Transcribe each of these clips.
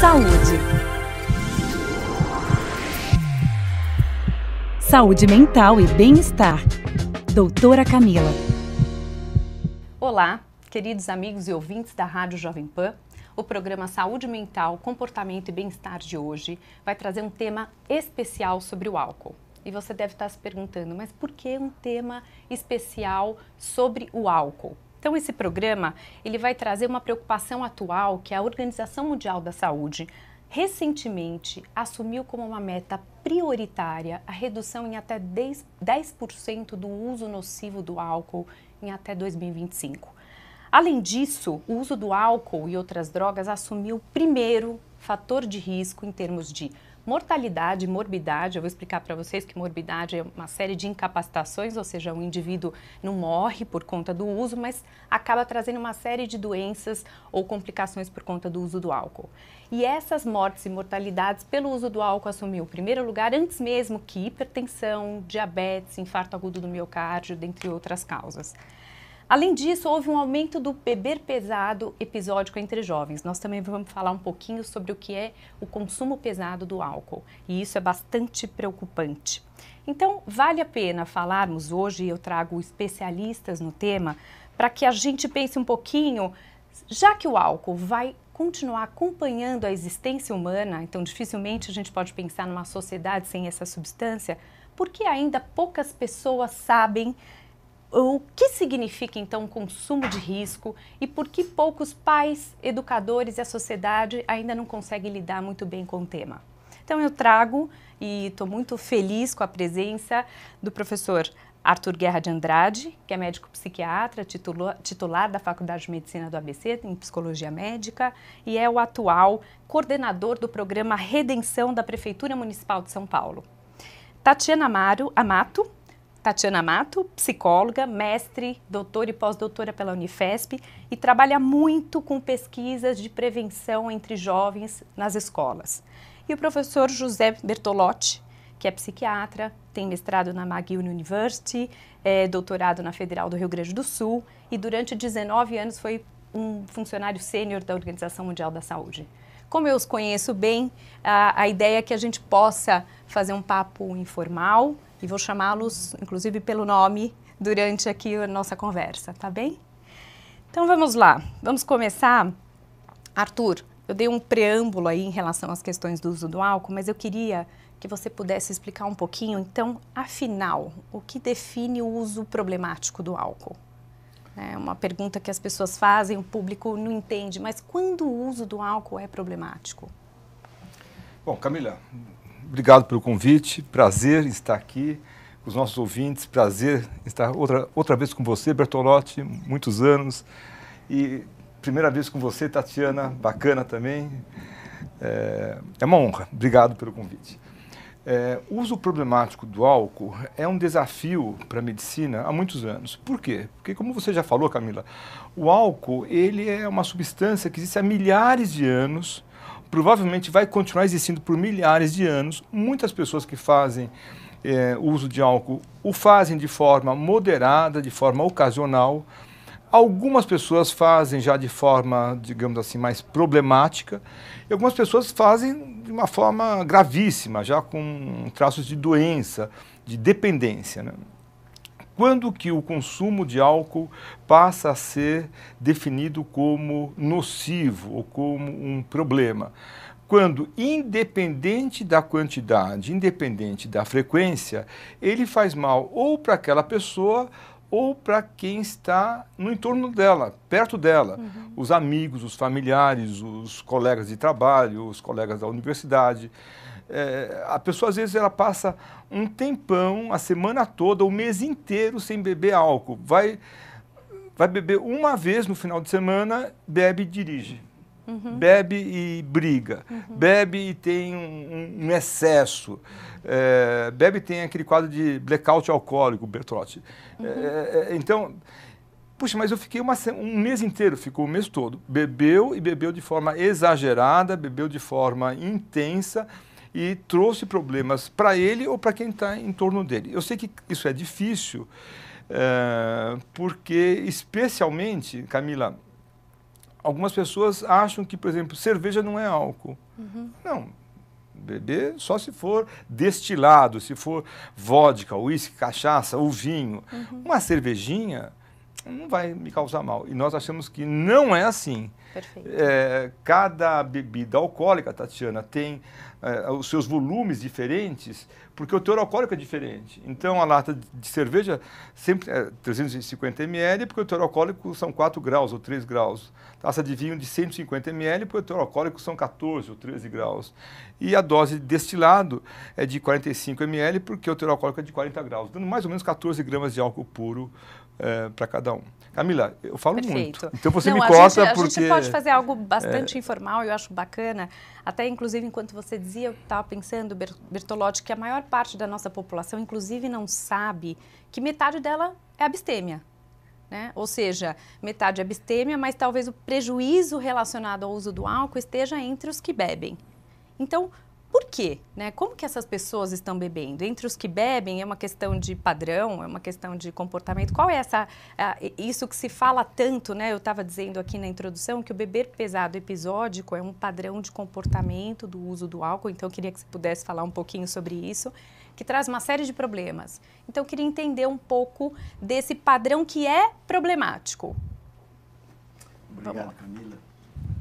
Saúde. Saúde mental e bem-estar. Doutora Camila. Olá, queridos amigos e ouvintes da Rádio Jovem Pan. O programa Saúde Mental, Comportamento e Bem-Estar de hoje vai trazer um tema especial sobre o álcool. E você deve estar se perguntando, mas por que um tema especial sobre o álcool? Então esse programa ele vai trazer uma preocupação atual que a Organização Mundial da Saúde recentemente assumiu como uma meta prioritária a redução em até 10% do uso nocivo do álcool em até 2025. Além disso, o uso do álcool e outras drogas assumiu o primeiro fator de risco em termos de mortalidade e morbidade. Eu vou explicar para vocês que morbidade é uma série de incapacitações, ou seja, o indivíduo não morre por conta do uso, mas acaba trazendo uma série de doenças ou complicações por conta do uso do álcool. E essas mortes e mortalidades pelo uso do álcool assumiu o primeiro lugar antes mesmo que hipertensão, diabetes, infarto agudo do miocárdio, dentre outras causas. Além disso, houve um aumento do beber pesado episódico entre jovens. Nós também vamos falar um pouquinho sobre o que é o consumo pesado do álcool. E isso é bastante preocupante. Então, vale a pena falarmos hoje, eu trago especialistas no tema, para que a gente pense um pouquinho, já que o álcool vai continuar acompanhando a existência humana, então dificilmente a gente pode pensar numa sociedade sem essa substância, porque ainda poucas pessoas sabem o que significa, então, consumo de risco e por que poucos pais, educadores e a sociedade ainda não conseguem lidar muito bem com o tema. Então, eu trago e estou muito feliz com a presença do professor Arthur Guerra de Andrade, que é médico psiquiatra, titular da Faculdade de Medicina do ABC, em Psicologia Médica, e é o atual coordenador do programa Redenção da Prefeitura Municipal de São Paulo. Tatiana Amato, psicóloga, mestre, doutora e pós-doutora pela Unifesp e trabalha muito com pesquisas de prevenção entre jovens nas escolas. E o professor José Bertolotti, que é psiquiatra, tem mestrado na McGill University, doutorado na Federal do Rio Grande do Sul e durante 19 anos foi um funcionário sênior da Organização Mundial da Saúde. Como eu os conheço bem, a ideia é que a gente possa fazer um papo informal e vou chamá-los, inclusive, pelo nome durante aqui a nossa conversa, tá bem? Então, vamos lá. Vamos começar. Arthur, eu dei um preâmbulo aí em relação às questões do uso do álcool, mas eu queria que você pudesse explicar um pouquinho, então, afinal, o que define o uso problemático do álcool? É uma pergunta que as pessoas fazem, o público não entende, mas quando o uso do álcool é problemático? Bom, Camila, obrigado pelo convite, prazer estar aqui com os nossos ouvintes, prazer estar outra vez com você, Bertolotti, muitos anos, e primeira vez com você, Tatiana, bacana também, é uma honra, obrigado pelo convite. O uso problemático do álcool é um desafio para a medicina há muitos anos. Por quê? Porque, como você já falou, Camila, o álcool ele é uma substância que existe há milhares de anos, provavelmente vai continuar existindo por milhares de anos. Muitas pessoas que fazem uso de álcool o fazem de forma moderada, de forma ocasional. Algumas pessoas fazem já de forma, digamos assim, mais problemática, e algumas pessoas fazem de uma forma gravíssima, já com traços de doença, de dependência, né? Quando que o consumo de álcool passa a ser definido como nocivo ou como um problema? Quando, independente da quantidade, independente da frequência, ele faz mal ou para aquela pessoa ou para quem está no entorno dela, perto dela. Uhum. Os amigos, os familiares, os colegas de trabalho, os colegas da universidade. A pessoa, às vezes, ela passa um tempão, a semana toda, o mês inteiro sem beber álcool. Vai beber uma vez no final de semana, bebe e dirige. Uhum. Bebe e briga. Uhum. Bebe e tem um excesso. Bebe e tem aquele quadro de blackout alcoólico, Bertolotti. Uhum. Então, puxa, mas eu fiquei um mês inteiro, ficou o mês todo. Bebeu e bebeu de forma exagerada, bebeu de forma intensa e trouxe problemas para ele ou para quem está em torno dele. Eu sei que isso é difícil, porque, especialmente, Camila, algumas pessoas acham que, por exemplo, cerveja não é álcool. Não. Beber só se for destilado, se for vodka, uísque, cachaça, ou vinho. Uma cervejinha não vai me causar mal. E nós achamos que não é assim. Perfeito. Cada bebida alcoólica, Tatiana, tem os seus volumes diferentes, porque o teor alcoólico é diferente. Então, a lata de cerveja sempre é 350 ml, porque o teor alcoólico são 4 graus ou 3 graus. Taça de vinho de 150 ml, porque o teor alcoólico são 14 ou 13 graus. E a dose de destilado é de 45 ml, porque o teor alcoólico é de 40 graus, dando mais ou menos 14 gramas de álcool puro para cada um. Camila, eu falo Perfeito. muito. Então você Não, me corta a porque... gente pode fazer algo bastante informal, eu acho bacana. Até, inclusive, enquanto você dizia, eu estava pensando, Bertolotti, que a maior parte da nossa população, inclusive, não sabe que metade dela é abstêmia. Né? Ou seja, metade é abstêmia, mas talvez o prejuízo relacionado ao uso do álcool esteja entre os que bebem. Então, por quê? Né? Como que essas pessoas estão bebendo? Entre os que bebem é uma questão de padrão, é uma questão de comportamento. Qual é isso que se fala tanto, né? Eu estava dizendo aqui na introdução que o beber pesado episódico é um padrão de comportamento do uso do álcool, então eu queria que você pudesse falar um pouquinho sobre isso, que traz uma série de problemas. Então eu queria entender um pouco desse padrão que é problemático. Obrigado, Camila,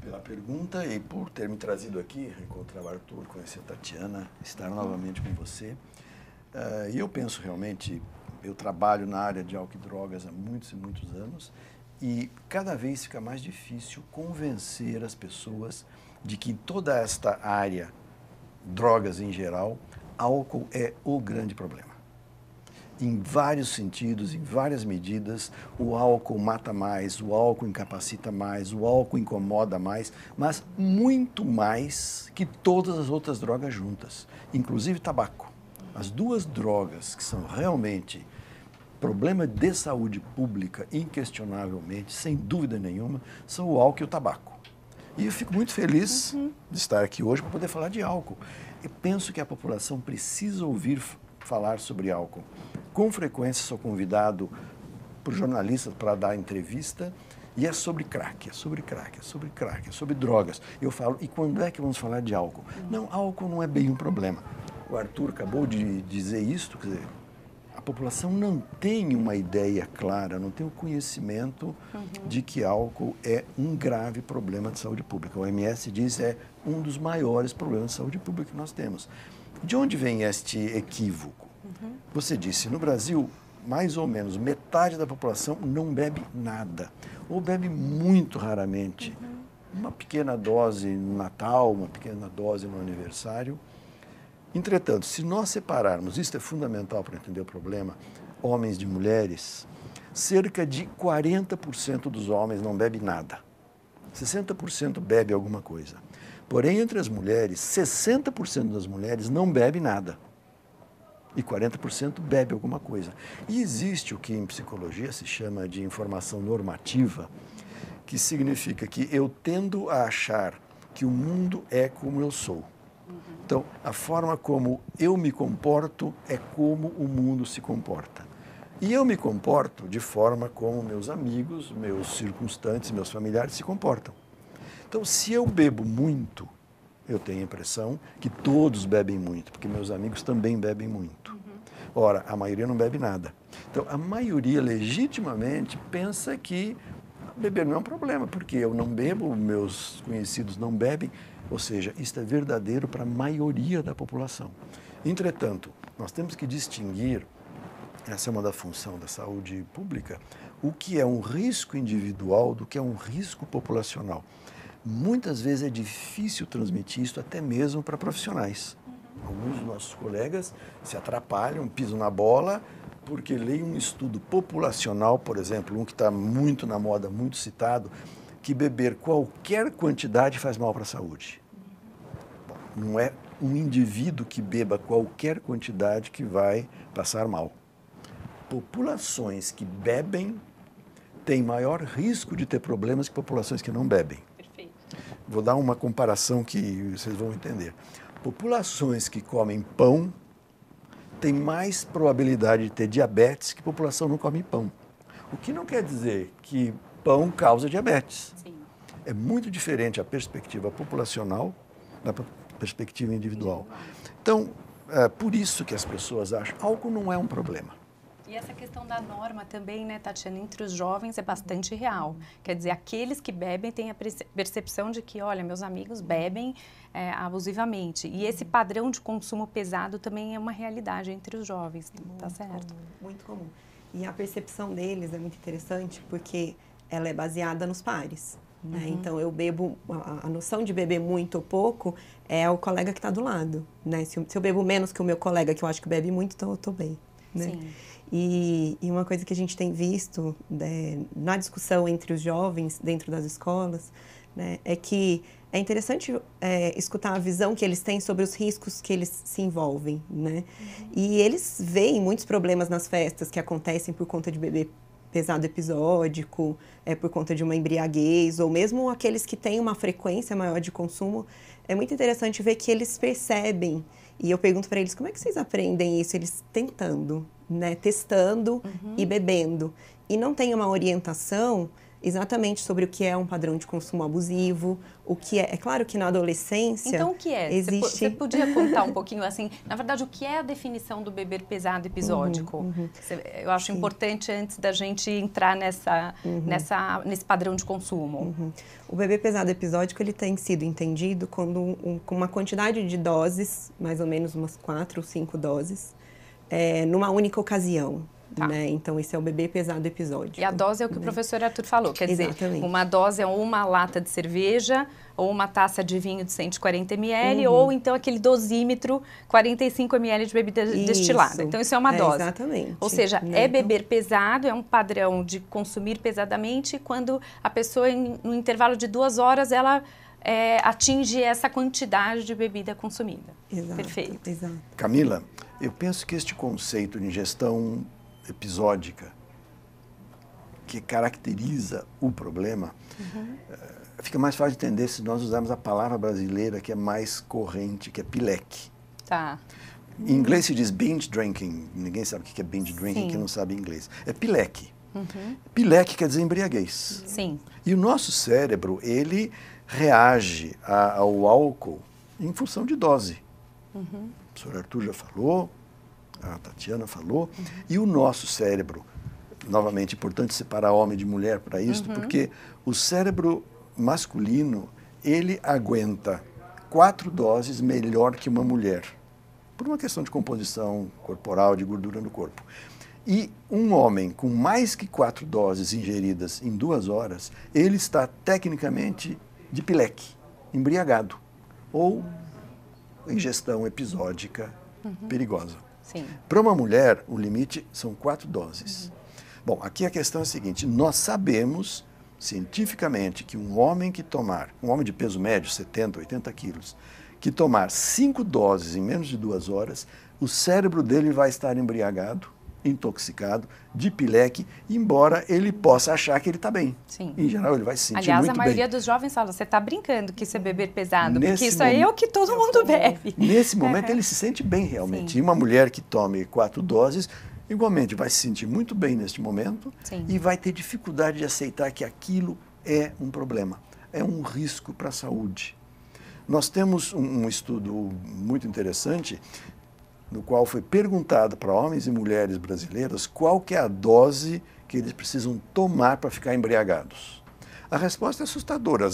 pela pergunta e por ter me trazido aqui, encontrar o Arthur, conhecer a Tatiana, estar novamente com você. E eu penso realmente, eu trabalho na área de álcool e drogas há muitos e muitos anos e cada vez fica mais difícil convencer as pessoas de que em toda esta área, drogas em geral, álcool é o grande problema. Em vários sentidos, em várias medidas, o álcool mata mais, o álcool incapacita mais, o álcool incomoda mais, mas muito mais que todas as outras drogas juntas, inclusive tabaco. As duas drogas que são realmente problema de saúde pública, inquestionavelmente, sem dúvida nenhuma, são o álcool e o tabaco. E eu fico muito feliz de estar aqui hoje para poder falar de álcool. Eu penso que a população precisa ouvir falar sobre álcool. Com frequência sou convidado por jornalistas para dar entrevista e é sobre crack, é sobre crack, é sobre crack, é sobre drogas. Eu falo, e quando é que vamos falar de álcool? Não, álcool não é bem um problema. O Arthur acabou de dizer isso, quer dizer, a população não tem uma ideia clara, não tem o conhecimento de que álcool é um grave problema de saúde pública. O OMS diz que é um dos maiores problemas de saúde pública que nós temos. De onde vem este equívoco? Você disse, no Brasil, mais ou menos metade da população não bebe nada, ou bebe muito raramente. Uma pequena dose no Natal, uma pequena dose no aniversário. Entretanto, se nós separarmos, isso é fundamental para entender o problema, homens de mulheres, cerca de 40% dos homens não bebe nada. 60% bebe alguma coisa. Porém, entre as mulheres, 60% das mulheres não bebe nada. E 40% bebe alguma coisa. E existe o que em psicologia se chama de informação normativa, que significa que eu tendo a achar que o mundo é como eu sou. Então, a forma como eu me comporto é como o mundo se comporta. E eu me comporto de forma como meus amigos, meus circunstantes, meus familiares se comportam. Então, se eu bebo muito, eu tenho a impressão que todos bebem muito, porque meus amigos também bebem muito. Ora, a maioria não bebe nada. Então, a maioria legitimamente pensa que beber não é um problema, porque eu não bebo, meus conhecidos não bebem, ou seja, isso é verdadeiro para a maioria da população. Entretanto, nós temos que distinguir, essa é uma da função da saúde pública, o que é um risco individual do que é um risco populacional. Muitas vezes é difícil transmitir isso até mesmo para profissionais. Alguns dos nossos colegas se atrapalham, pisam na bola, porque leem um estudo populacional, por exemplo, um que está muito na moda, muito citado, que beber qualquer quantidade faz mal para a saúde. Bom, não é um indivíduo que beba qualquer quantidade que vai passar mal. Populações que bebem têm maior risco de ter problemas que populações que não bebem. Perfeito. Vou dar uma comparação que vocês vão entender. Populações que comem pão têm mais probabilidade de ter diabetes que população não come pão. O que não quer dizer que pão causa diabetes. Sim. É muito diferente a perspectiva populacional da perspectiva individual. Então, por isso que as pessoas acham que álcool não é um problema. E essa questão da norma também, né, Tatiana, entre os jovens é bastante real. Quer dizer, aqueles que bebem têm a percepção de que, olha, meus amigos bebem abusivamente. E esse padrão de consumo pesado também é uma realidade entre os jovens, tá certo? Muito comum. E a percepção deles é muito interessante porque ela é baseada nos pares. Né? Então, eu bebo, a noção de beber muito ou pouco é o colega que está do lado. Né? Se eu bebo menos que o meu colega, que eu acho que bebe muito, então eu estou bem. Né? Sim. E uma coisa que a gente tem visto na discussão entre os jovens dentro das escolas, né, é que é interessante escutar a visão que eles têm sobre os riscos que eles se envolvem. Né? E eles veem muitos problemas nas festas que acontecem por conta de beber pesado episódico, por conta de uma embriaguez, ou mesmo aqueles que têm uma frequência maior de consumo. É muito interessante ver que eles percebem, e eu pergunto para eles, como é que vocês aprendem isso? Eles tentando, né, testando e bebendo. E não tem uma orientação exatamente sobre o que é um padrão de consumo abusivo, o que é claro que na adolescência então o que é? Existe... Você podia contar um pouquinho assim, na verdade, o que é a definição do beber pesado episódico? Eu acho importante antes da gente entrar nesse padrão de consumo. O beber pesado episódico ele tem sido entendido quando com uma quantidade de doses, mais ou menos umas 4 ou 5 doses, numa única ocasião. Tá. Né? Então, esse é o beber pesado episódico. E a dose é o que o professor Arthur falou, quer dizer, Exatamente. uma dose é uma lata de cerveja, ou uma taça de vinho de 140 ml, ou então aquele dosímetro, 45 ml de bebida destilada. Então, isso é uma dose. Exatamente. Ou seja, né? é beber pesado, é um padrão de consumir pesadamente, quando a pessoa, no intervalo de 2 horas, ela atinge essa quantidade de bebida consumida. Exato, Perfeito. Exato. Camila, eu penso que este conceito de ingestão episódica que caracteriza o problema, fica mais fácil de entender se nós usarmos a palavra brasileira que é mais corrente, que é pileque. Tá. Em inglês se diz binge drinking, ninguém sabe o que é binge drinking, Sim. que não sabe inglês. É pileque. Pileque quer dizer embriaguez. Sim. E o nosso cérebro, ele reage ao álcool em função de dose. O professor Arthur já falou, a Tatiana falou, e o nosso cérebro, novamente, importante separar homem de mulher para isso, porque o cérebro masculino, ele aguenta 4 doses melhor que uma mulher, por uma questão de composição corporal, de gordura no corpo. E um homem com mais que 4 doses ingeridas em 2 horas, ele está tecnicamente de pileque, embriagado, ou ingestão episódica perigosa. Sim. Para uma mulher, o limite são 4 doses. Bom, aqui a questão é a seguinte, nós sabemos cientificamente que um homem de peso médio, 70, 80 quilos, que tomar 5 doses em menos de 2 horas, o cérebro dele vai estar embriagado, intoxicado, de pileque, embora ele possa achar que ele está bem. Sim. Em geral, ele vai se sentir Aliás, muito bem. a maioria dos jovens fala, você está brincando que isso é beber pesado, Nesse porque isso aí é o que todo mundo bebe. Nesse momento, ele se sente bem realmente. Sim. E uma mulher que tome 4 doses, igualmente vai se sentir muito bem neste momento. Sim. E vai ter dificuldade de aceitar que aquilo é um problema, é um risco para a saúde. Nós temos um estudo muito interessante, no qual foi perguntado para homens e mulheres brasileiros qual que é a dose que eles precisam tomar para ficar embriagados. A resposta é assustadora.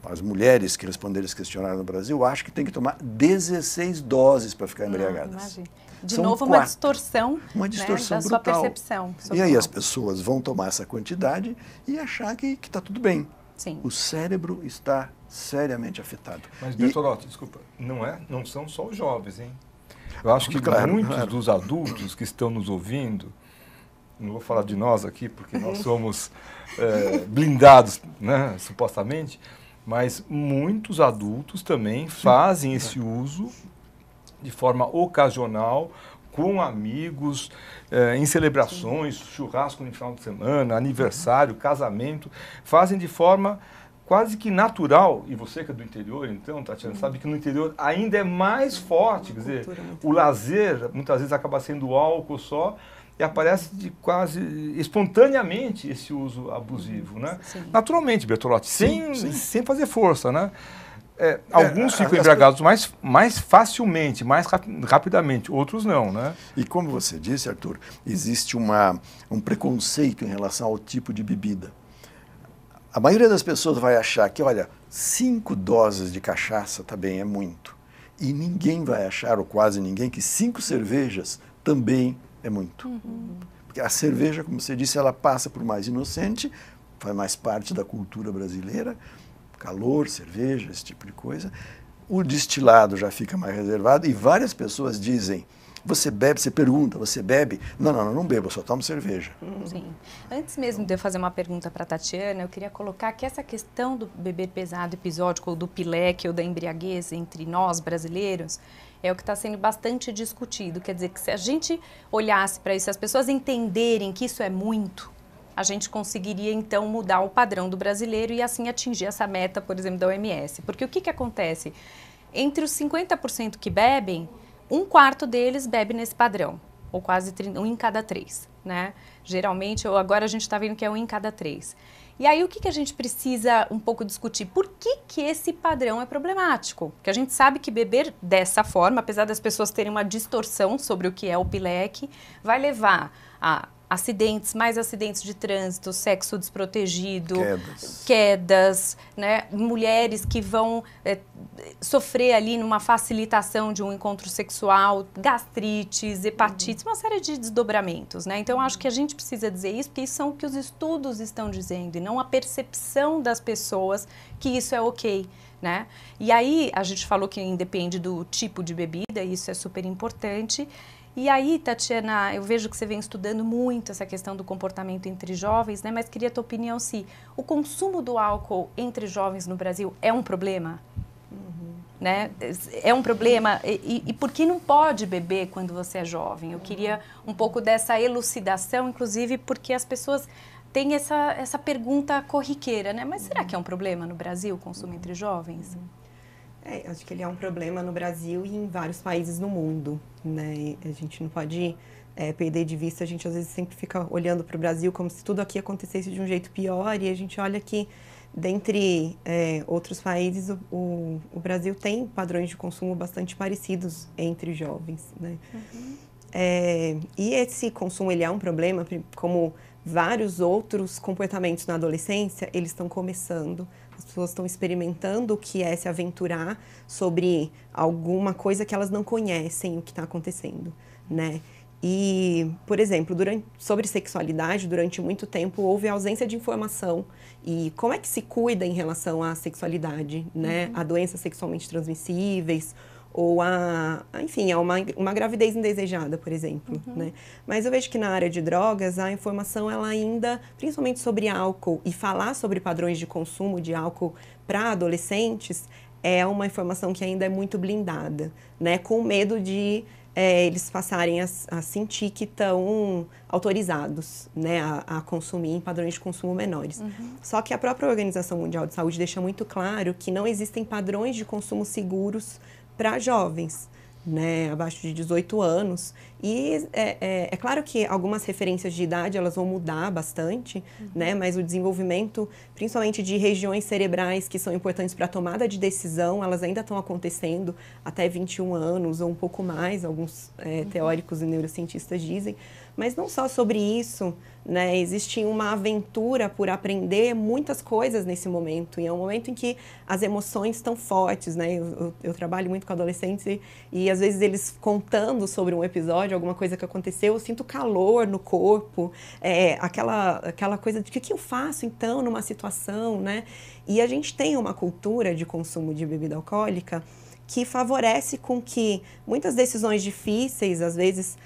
As mulheres que responderam esse questionário no Brasil acham que tem que tomar 16 doses para ficar embriagadas. Imagina. De São novo, 4. uma distorção, Uma distorção né, da sua brutal. percepção. E aí as pessoas vão tomar essa quantidade e achar que está tudo bem. Sim. O cérebro está seriamente afetado. Mas, Bertolotti, desculpa, não são só os jovens, hein? Eu acho que Claro, muitos claro. dos adultos que estão nos ouvindo, não vou falar de nós aqui, porque nós somos blindados, né, supostamente, mas muitos adultos também fazem esse uso de forma ocasional, com amigos, em celebrações, churrasco no final de semana, aniversário, casamento, fazem de forma quase que natural, e você que é do interior, então, Tatiana, sabe que no interior ainda é mais forte, quer dizer, o lazer muitas vezes acaba sendo o álcool só, e aparece de quase espontaneamente esse uso abusivo, né? Sim. Naturalmente, Bertolotti, Sim. sem fazer força, né? Alguns ficam embriagados mais facilmente, mais rapidamente, outros não, né? E como você disse, Arthur, existe um preconceito em relação ao tipo de bebida. A maioria das pessoas vai achar que, olha, 5 doses de cachaça também é muito. E ninguém vai achar, ou quase ninguém, que 5 cervejas também é muito. Porque a cerveja, como você disse, ela passa por mais inocente, faz mais parte da cultura brasileira, calor, cerveja, esse tipo de coisa. O destilado já fica mais reservado e várias pessoas dizem, você bebe, você pergunta, você bebe? Não bebo, eu só tomo cerveja. Sim. Antes mesmo de eu fazer uma pergunta para a Tatiana, eu queria colocar que essa questão do beber pesado episódico, ou do pileque, ou da embriaguez entre nós brasileiros, é o que está sendo bastante discutido. Quer dizer, que se a gente olhasse para isso, se as pessoas entenderem que isso é muito, a gente conseguiria, então, mudar o padrão do brasileiro e, assim, atingir essa meta, por exemplo, da OMS. Porque o que acontece? Entre os 50% que bebem, 1/4 deles bebe nesse padrão, ou quase 1 em cada 3, né? Geralmente, agora a gente está vendo que é 1 em cada 3. E aí, o que a gente precisa um pouco discutir? Por que esse padrão é problemático? Porque a gente sabe que beber dessa forma, apesar das pessoas terem uma distorção sobre o que é o pileque, vai levar a mais acidentes de trânsito, sexo desprotegido, quedas, né? Mulheres que vão sofrer ali numa facilitação de um encontro sexual, gastrites, hepatites, uma série de desdobramentos, né? Então, acho que a gente precisa dizer isso, porque isso são o que os estudos estão dizendo, e não a percepção das pessoas que isso é ok, né? E aí, a gente falou que independe do tipo de bebida, isso é super importante. E aí, Tatiana, eu vejo que você vem estudando muito essa questão do comportamento entre jovens, né? Mas queria a tua opinião se o consumo do álcool entre jovens no Brasil é um problema, né? É um problema e por que não pode beber quando você é jovem? Eu queria um pouco dessa elucidação, inclusive porque as pessoas têm essa pergunta corriqueira, né? Mas será que é um problema no Brasil o consumo entre jovens? Acho que ele é um problema no Brasil e em vários países no mundo, né? A gente não pode perder de vista, a gente às vezes sempre fica olhando para o Brasil como se tudo aqui acontecesse de um jeito pior, e a gente olha que, dentre outros países, o Brasil tem padrões de consumo bastante parecidos entre jovens, né? E esse consumo, ele é um problema, como vários outros comportamentos na adolescência, eles estão começando. As pessoas estão experimentando o que é se aventurar sobre alguma coisa que elas não conhecem o que está acontecendo, né? E, por exemplo, sobre sexualidade, durante muito tempo houve ausência de informação. E como é que se cuida em relação à sexualidade, né? A doenças sexualmente transmissíveis, ou enfim, a uma gravidez indesejada, por exemplo, né? Mas eu vejo que na área de drogas, a informação, ela ainda, principalmente sobre álcool, e falar sobre padrões de consumo de álcool para adolescentes, é uma informação que ainda é muito blindada, né? Com medo de eles passarem a sentir que estão autorizados, né, a consumir em padrões de consumo menores. Só que a própria Organização Mundial de Saúde deixa muito claro que não existem padrões de consumo seguros para jovens, né, abaixo de 18 anos. E é claro que algumas referências de idade elas vão mudar bastante, né, mas o desenvolvimento, principalmente de regiões cerebrais que são importantes para a tomada de decisão, elas ainda estão acontecendo até 21 anos ou um pouco mais, alguns teóricos e neurocientistas dizem. Mas não só sobre isso, né? Existe uma aventura por aprender muitas coisas nesse momento. E é um momento em que as emoções estão fortes, né? Eu trabalho muito com adolescentes e às vezes eles contando sobre um episódio, alguma coisa que aconteceu, eu sinto calor no corpo, aquela coisa de o que eu faço então numa situação, né? E a gente tem uma cultura de consumo de bebida alcoólica que favorece com que muitas decisões difíceis, às vezes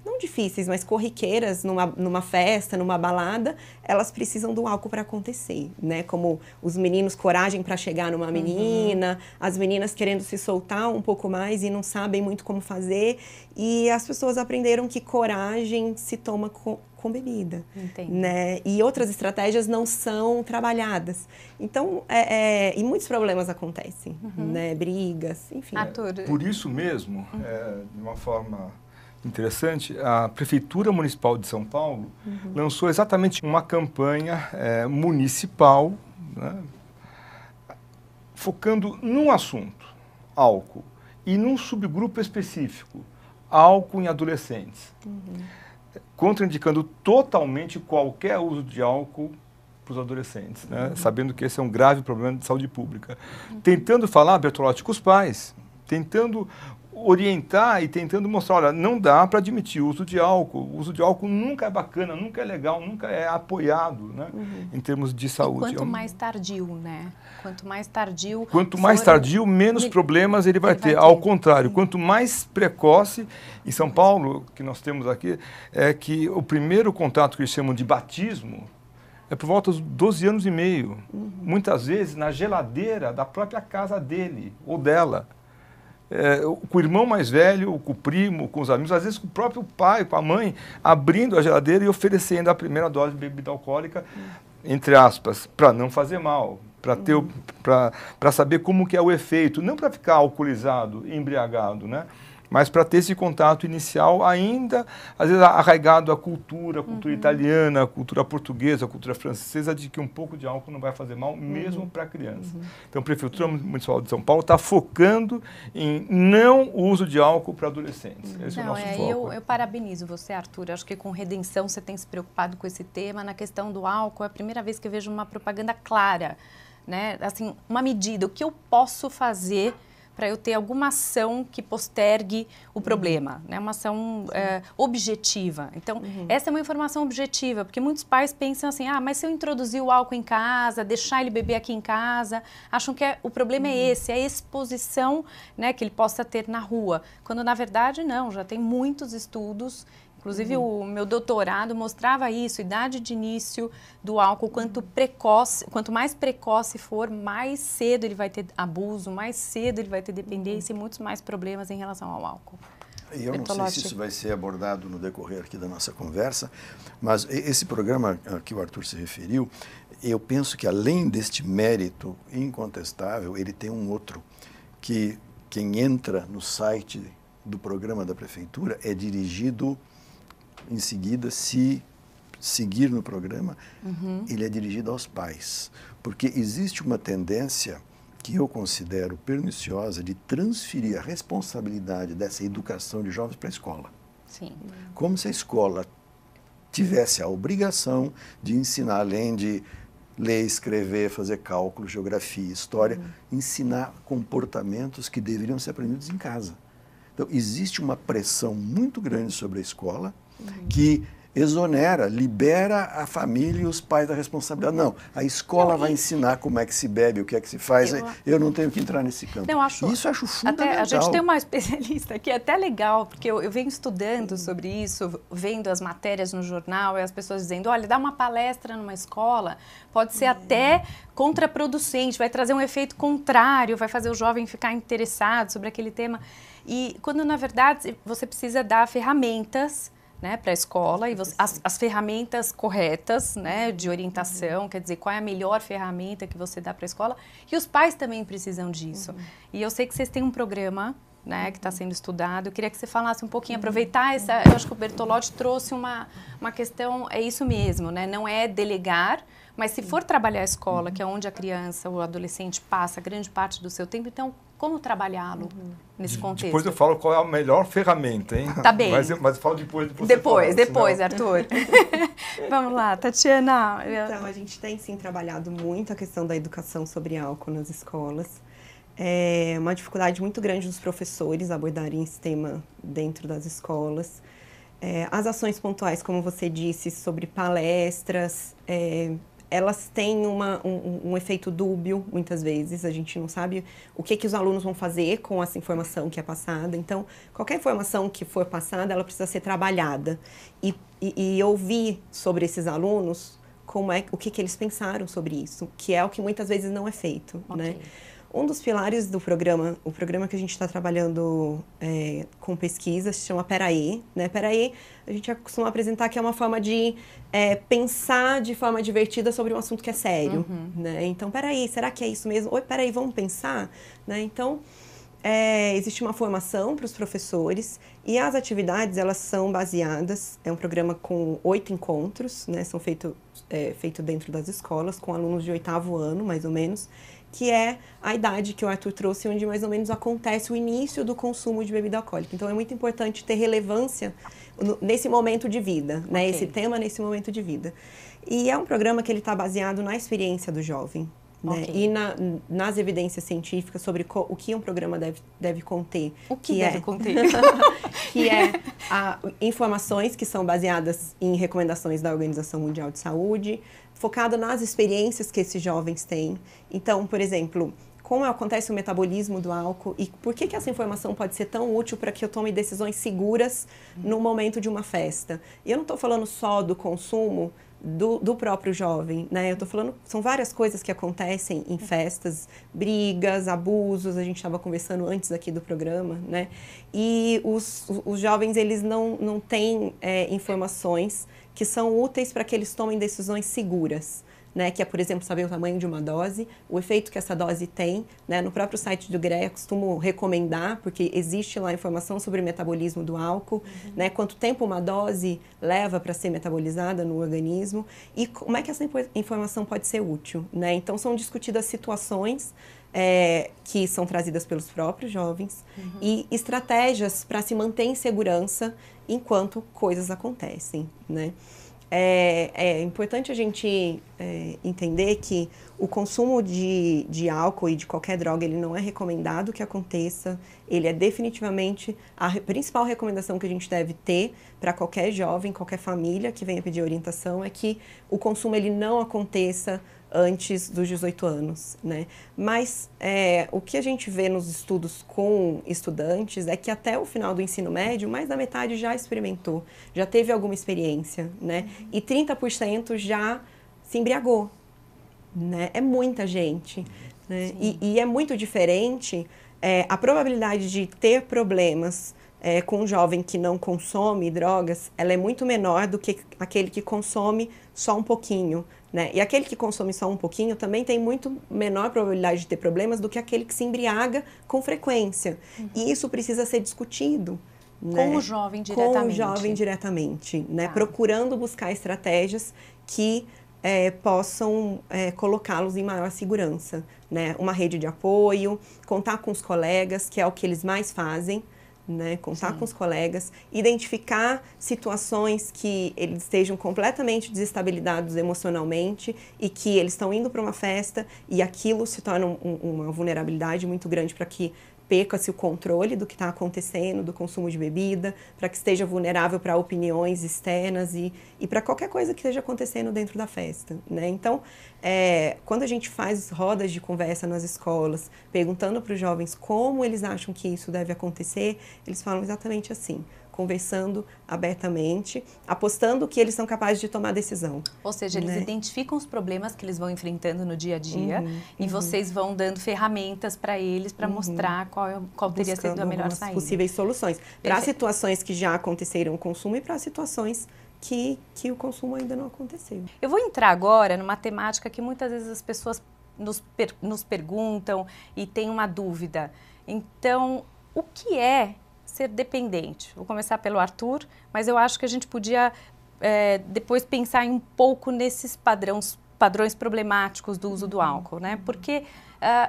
não difíceis, mas corriqueiras numa festa, numa balada, elas precisam do álcool para acontecer, né? Como os meninos coragem para chegar numa menina, as meninas querendo se soltar um pouco mais e não sabem muito como fazer, e as pessoas aprenderam que coragem se toma com bebida, né? E outras estratégias não são trabalhadas. Então, e muitos problemas acontecem, né? Brigas, enfim. Por isso mesmo, de uma forma interessante, a Prefeitura Municipal de São Paulo lançou exatamente uma campanha municipal, né, focando num assunto, álcool, e num subgrupo específico, álcool em adolescentes, contraindicando totalmente qualquer uso de álcool para os adolescentes, né, sabendo que esse é um grave problema de saúde pública. Tentando falar, Bertolotti, com os pais, tentando orientar e tentando mostrar, olha, não dá para admitir o uso de álcool. O uso de álcool nunca é bacana, nunca é legal, nunca é apoiado, né, em termos de saúde. E quanto mais tardio, né? Quanto mais tardio... Quanto mais tardio, menos problemas ele vai ter. Ao contrário, quanto mais precoce, em São Paulo, que nós temos aqui, é que o primeiro contato que eles chamam de batismo é por volta dos 12 anos e meio. Muitas vezes na geladeira da própria casa dele ou dela. Com o irmão mais velho, com o primo, com os amigos, às vezes com o próprio pai, com a mãe, abrindo a geladeira e oferecendo a primeira dose de bebida alcoólica, entre aspas, para não fazer mal, para saber como que é o efeito, não para ficar alcoolizado, embriagado, né? Mas para ter esse contato inicial ainda, às vezes, arraigado à cultura italiana, a cultura portuguesa, a cultura francesa, de que um pouco de álcool não vai fazer mal, mesmo para a criança. Então, a Prefeitura Municipal de São Paulo está focando em não uso de álcool para adolescentes. Esse é o nosso foco. Eu parabenizo você, Arthur. Acho que com Redenção você tem se preocupado com esse tema. Na questão do álcool, é a primeira vez que eu vejo uma propaganda clara, né? Assim, uma medida, o que eu posso fazer para eu ter alguma ação que postergue o problema, né? Uma ação objetiva. Então, essa é uma informação objetiva, porque muitos pais pensam assim, mas se eu introduzir o álcool em casa, deixar ele beber aqui em casa, acham que o problema é esse, a exposição, né, que ele possa ter na rua, quando na verdade não, já tem muitos estudos. Inclusive, o meu doutorado mostrava isso, idade de início do álcool, quanto mais precoce for, mais cedo ele vai ter abuso, mais cedo ele vai ter dependência e muitos mais problemas em relação ao álcool. Eu não sei se isso vai ser abordado no decorrer aqui da nossa conversa, mas esse programa a que o Arthur se referiu, eu penso que além deste mérito incontestável, ele tem um outro, que quem entra no site do programa da Prefeitura é dirigido... Em seguida, se seguir no programa, ele é dirigido aos pais. Porque existe uma tendência que eu considero perniciosa de transferir a responsabilidade dessa educação de jovens para a escola. Sim. Como se a escola tivesse a obrigação de ensinar, além de ler, escrever, fazer cálculo, geografia, história, ensinar comportamentos que deveriam ser aprendidos em casa. Então, existe uma pressão muito grande sobre a escola, que exonera, libera a família e os pais da responsabilidade. Não, a escola vai ensinar como é que se bebe, o que é que se faz, eu não tenho que entrar nesse campo. Isso eu acho fundamental. Até, a gente tem uma especialista aqui, é até legal, porque eu venho estudando sobre isso, vendo as matérias no jornal, e as pessoas dizendo, olha, dar uma palestra numa escola pode ser até contraproducente, vai trazer um efeito contrário, vai fazer o jovem ficar interessado sobre aquele tema. E quando, na verdade, você precisa dar ferramentas, né, para a escola, e as ferramentas corretas, né, de orientação, quer dizer, qual é a melhor ferramenta que você dá para a escola, e os pais também precisam disso. E eu sei que vocês têm um programa, né, que está sendo estudado, eu queria que você falasse um pouquinho, aproveitar eu acho que o Bertolotti trouxe uma questão, é isso mesmo, né, não é delegar, mas se for trabalhar a escola, que é onde a criança ou o adolescente passa grande parte do seu tempo, então como trabalhar nesse contexto? Depois eu falo qual é a melhor ferramenta, hein? Tá bem. Mas eu falo depois de você Depois, senão... Arthur. Vamos lá, Tatiana. Então, a gente tem sim trabalhado muito a questão da educação sobre álcool nas escolas. É uma dificuldade muito grande dos professores abordarem esse tema dentro das escolas. As ações pontuais, como você disse, sobre palestras, elas têm um efeito dúbio, muitas vezes. A gente não sabe o que os alunos vão fazer com essa informação que é passada. Então, qualquer informação que for passada, ela precisa ser trabalhada. E ouvir sobre esses alunos o que eles pensaram sobre isso, que é o que muitas vezes não é feito, né? Um dos pilares do programa, o programa que a gente está trabalhando com pesquisa, se chama Peraí, né? Peraí, a gente costuma apresentar que é uma forma de pensar de forma divertida sobre um assunto que é sério, né? Então, peraí, será que é isso mesmo? Oi, peraí, vamos pensar? Né? Então, existe uma formação para os professores e as atividades, elas são baseadas, é um programa com 8 encontros, né, são feito dentro das escolas, com alunos de 8º ano, mais ou menos, que é a idade que o Arthur trouxe, onde mais ou menos acontece o início do consumo de bebida alcoólica. Então, é muito importante ter relevância nesse momento de vida, né, Ok. esse tema nesse momento de vida. E é um programa que ele está baseado na experiência do jovem. Né? Ok. E nas evidências científicas sobre o que um programa deve conter. O que deve conter? Que é informações que são baseadas em recomendações da Organização Mundial de Saúde, focado nas experiências que esses jovens têm. Então, por exemplo, como acontece o metabolismo do álcool e por que essa informação pode ser tão útil para que eu tome decisões seguras no momento de uma festa. E eu não estou falando só do consumo do próprio jovem, né? Eu estou falando, são várias coisas que acontecem em festas, brigas, abusos, a gente estava conversando antes aqui do programa, né? E os jovens, eles não têm informações que são úteis para que eles tomem decisões seguras. Né, que é, por exemplo, saber o tamanho de uma dose, o efeito que essa dose tem. Né, no próprio site do GREA, eu costumo recomendar, porque existe lá informação sobre o metabolismo do álcool, né, quanto tempo uma dose leva para ser metabolizada no organismo e como é que essa informação pode ser útil. Né? Então, são discutidas situações que são trazidas pelos próprios jovens e estratégias para se manter em segurança enquanto coisas acontecem. Né? É importante a gente entender que o consumo de álcool e de qualquer droga, ele não é recomendado que aconteça, ele é definitivamente a principal recomendação que a gente deve ter para qualquer jovem, qualquer família que venha pedir orientação, é que o consumo ele não aconteça antes dos 18 anos, né? Mas o que a gente vê nos estudos com estudantes é que até o final do ensino médio, mais da metade já experimentou, já teve alguma experiência, né? E 30% já se embriagou, né? É muita gente, né? E é muito diferente a probabilidade de ter problemas com um jovem que não consome drogas, ela é muito menor do que aquele que consome só um pouquinho. Né? E aquele que consome só um pouquinho também tem muito menor probabilidade de ter problemas do que aquele que se embriaga com frequência. E isso precisa ser discutido. Né? Com o jovem diretamente. Com o jovem diretamente, né? Tá. Procurando buscar estratégias que possam colocá-los em maior segurança. Né? Uma rede de apoio, contar com os colegas, que é o que eles mais fazem. Né, contar com os colegas, identificar situações que eles estejam completamente desestabilizados emocionalmente e que eles estão indo para uma festa e aquilo se torna uma vulnerabilidade muito grande para que perca-se o controle do que está acontecendo, do consumo de bebida, para que esteja vulnerável para opiniões externas e para qualquer coisa que esteja acontecendo dentro da festa. Né? Então, quando a gente faz rodas de conversa nas escolas, perguntando para os jovens como eles acham que isso deve acontecer, eles falam exatamente assim, conversando abertamente, apostando que eles são capazes de tomar decisão. Ou seja, eles identificam os problemas que eles vão enfrentando no dia a dia e vocês vão dando ferramentas para eles para mostrar qual teria sido a melhor saída. Possíveis soluções. Para situações que já aconteceram o consumo e para situações que o consumo ainda não aconteceu. Eu vou entrar agora numa temática que muitas vezes as pessoas nos perguntam e têm uma dúvida. Então, o que é ser dependente? Vou começar pelo Arthur, mas eu acho que a gente podia depois pensar um pouco nesses padrões problemáticos do uso do álcool, né? Porque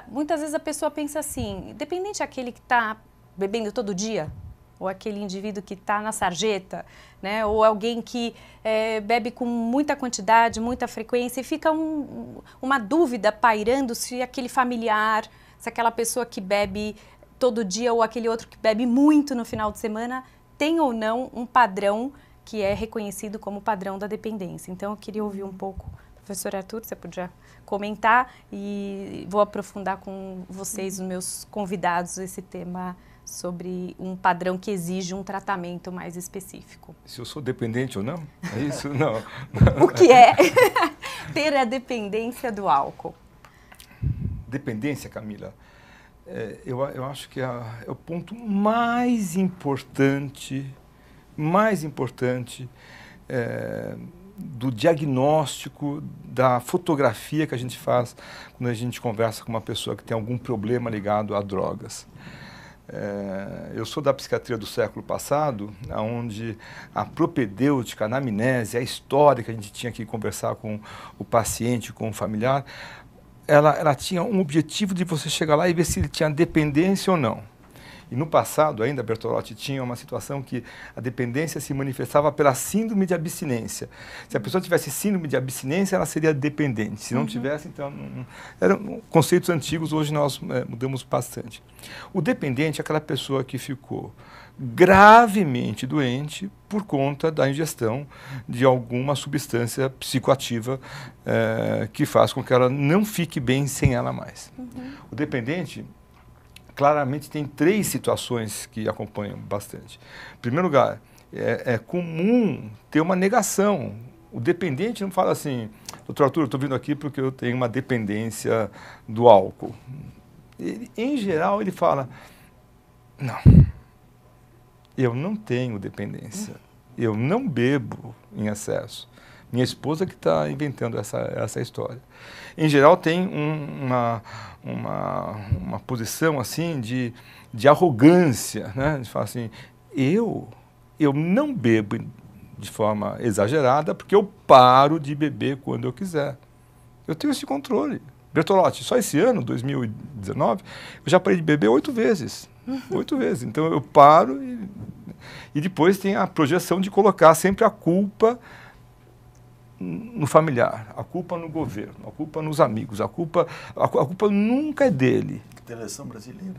muitas vezes a pessoa pensa assim, dependente é aquele que está bebendo todo dia, ou aquele indivíduo que está na sarjeta, né? Ou alguém que bebe com muita quantidade, muita frequência, e fica uma dúvida pairando se aquele familiar, se aquela pessoa que bebe todo dia ou aquele outro que bebe muito no final de semana tem ou não um padrão que é reconhecido como padrão da dependência. Então, eu queria ouvir um pouco, professor Arthur, você podia comentar e vou aprofundar com vocês, os meus convidados, esse tema sobre um padrão que exige um tratamento mais específico. Se eu sou dependente ou não? É isso? Não. O que é ter a dependência do álcool? Dependência, Camila? Eu acho que é o ponto mais importante do diagnóstico, da fotografia que a gente faz quando a gente conversa com uma pessoa que tem algum problema ligado a drogas. Eu sou da psiquiatria do século passado, onde a propedêutica, a anamnese, a história que a gente tinha que conversar com o paciente, com o familiar, ela tinha um objetivo de você chegar lá e ver se ele tinha dependência ou não. E no passado ainda, Bertolotti tinha uma situação que a dependência se manifestava pela síndrome de abstinência. Se a pessoa tivesse síndrome de abstinência, ela seria dependente. Se não tivesse, então... Eram conceitos antigos, hoje nós mudamos bastante. O dependente é aquela pessoa que ficou gravemente doente por conta da ingestão de alguma substância psicoativa que faz com que ela não fique bem sem ela mais. O dependente... Claramente tem 3 situações que acompanham bastante. Em primeiro lugar, é comum ter uma negação. O dependente não fala assim, doutor Arthur, eu estou vindo aqui porque eu tenho uma dependência do álcool. Ele, em geral, ele fala, não, eu não tenho dependência, eu não bebo em excesso. Minha esposa que está inventando essa história. Em geral, tem uma posição assim de arrogância, né? De falar assim, eu não bebo de forma exagerada porque eu paro de beber quando eu quiser. Eu tenho esse controle. Bertolotti, só esse ano, 2019, eu já parei de beber 8 vezes. 8 vezes. Então, eu paro e depois tem a projeção de colocar sempre a culpa no familiar, a culpa no governo, a culpa nos amigos, a culpa nunca é dele. Seleção brasileira.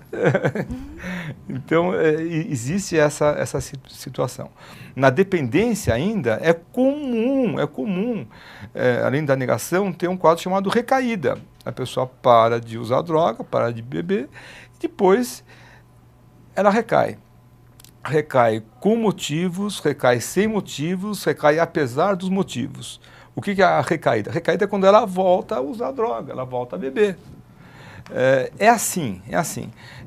Então, existe essa situação. Na dependência ainda, é comum, além da negação, ter um quadro chamado recaída. A pessoa para de usar droga, para de beber, e depois ela recai. Recai com motivos, recai sem motivos, recai apesar dos motivos. O que é a recaída? A recaída é quando ela volta a usar droga, ela volta a beber. É assim.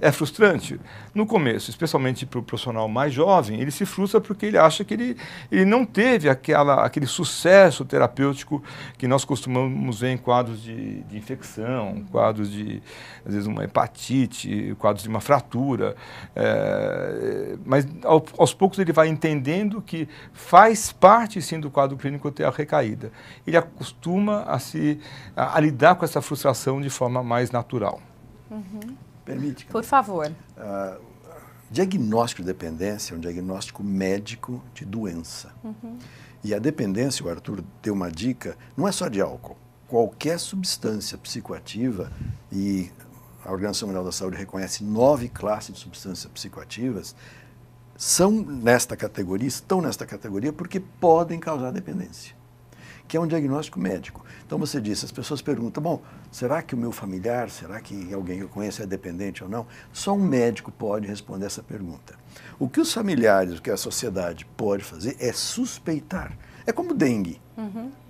É frustrante? No começo, especialmente para o profissional mais jovem, ele se frustra porque ele acha que ele não teve aquele sucesso terapêutico que nós costumamos ver em quadros de infecção, quadros de, às vezes, uma hepatite, quadros de uma fratura. Mas, aos poucos, ele vai entendendo que faz parte, sim, do quadro clínico ter a recaída. Ele acostuma a lidar com essa frustração de forma mais natural. Permite? Por favor. Diagnóstico de dependência é um diagnóstico médico de doença. E a dependência, o Arthur deu uma dica, não é só de álcool. Qualquer substância psicoativa, e a Organização Mundial da Saúde reconhece 9 classes de substâncias psicoativas, estão nesta categoria porque podem causar dependência, que é um diagnóstico médico. Então você disse, as pessoas perguntam, bom, será que o meu familiar, será que alguém que eu conheço é dependente ou não? Só um médico pode responder essa pergunta. O que os familiares, o que a sociedade pode fazer é suspeitar. É como dengue.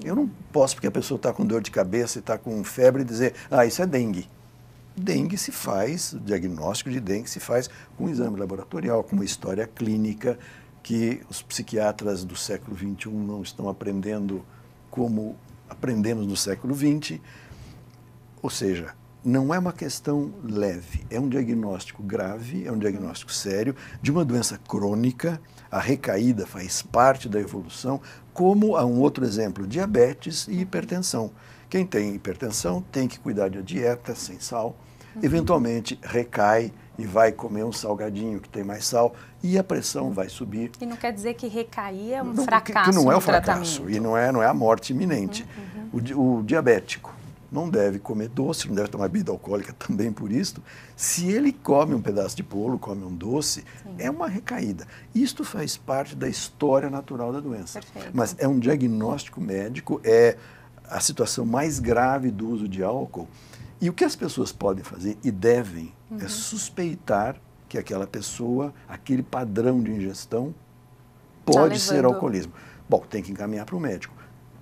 Eu não posso, porque a pessoa está com dor de cabeça e está com febre, dizer, isso é dengue. Dengue se faz, o diagnóstico de dengue se faz com um exame laboratorial, com uma história clínica que os psiquiatras do século XXI não estão aprendendo como aprendemos no século XX, ou seja, não é uma questão leve, é um diagnóstico grave, é um diagnóstico sério de uma doença crônica. A recaída faz parte da evolução, como há um outro exemplo, diabetes e hipertensão. Quem tem hipertensão tem que cuidar da dieta sem sal, eventualmente recai e vai comer um salgadinho que tem mais sal e a pressão vai subir. E não quer dizer que recair é um fracasso que não é no um fracasso e não é a morte iminente. O diabético não deve comer doce, não deve tomar bebida alcoólica também por isso. Se ele come um pedaço de bolo, come um doce, é uma recaída. Isto faz parte da história natural da doença. Perfeito. Mas é um diagnóstico médico, é a situação mais grave do uso de álcool. E o que as pessoas podem fazer e devem é suspeitar que aquela pessoa, aquele padrão de ingestão, pode ser alcoolismo. Bom, tem que encaminhar para o médico.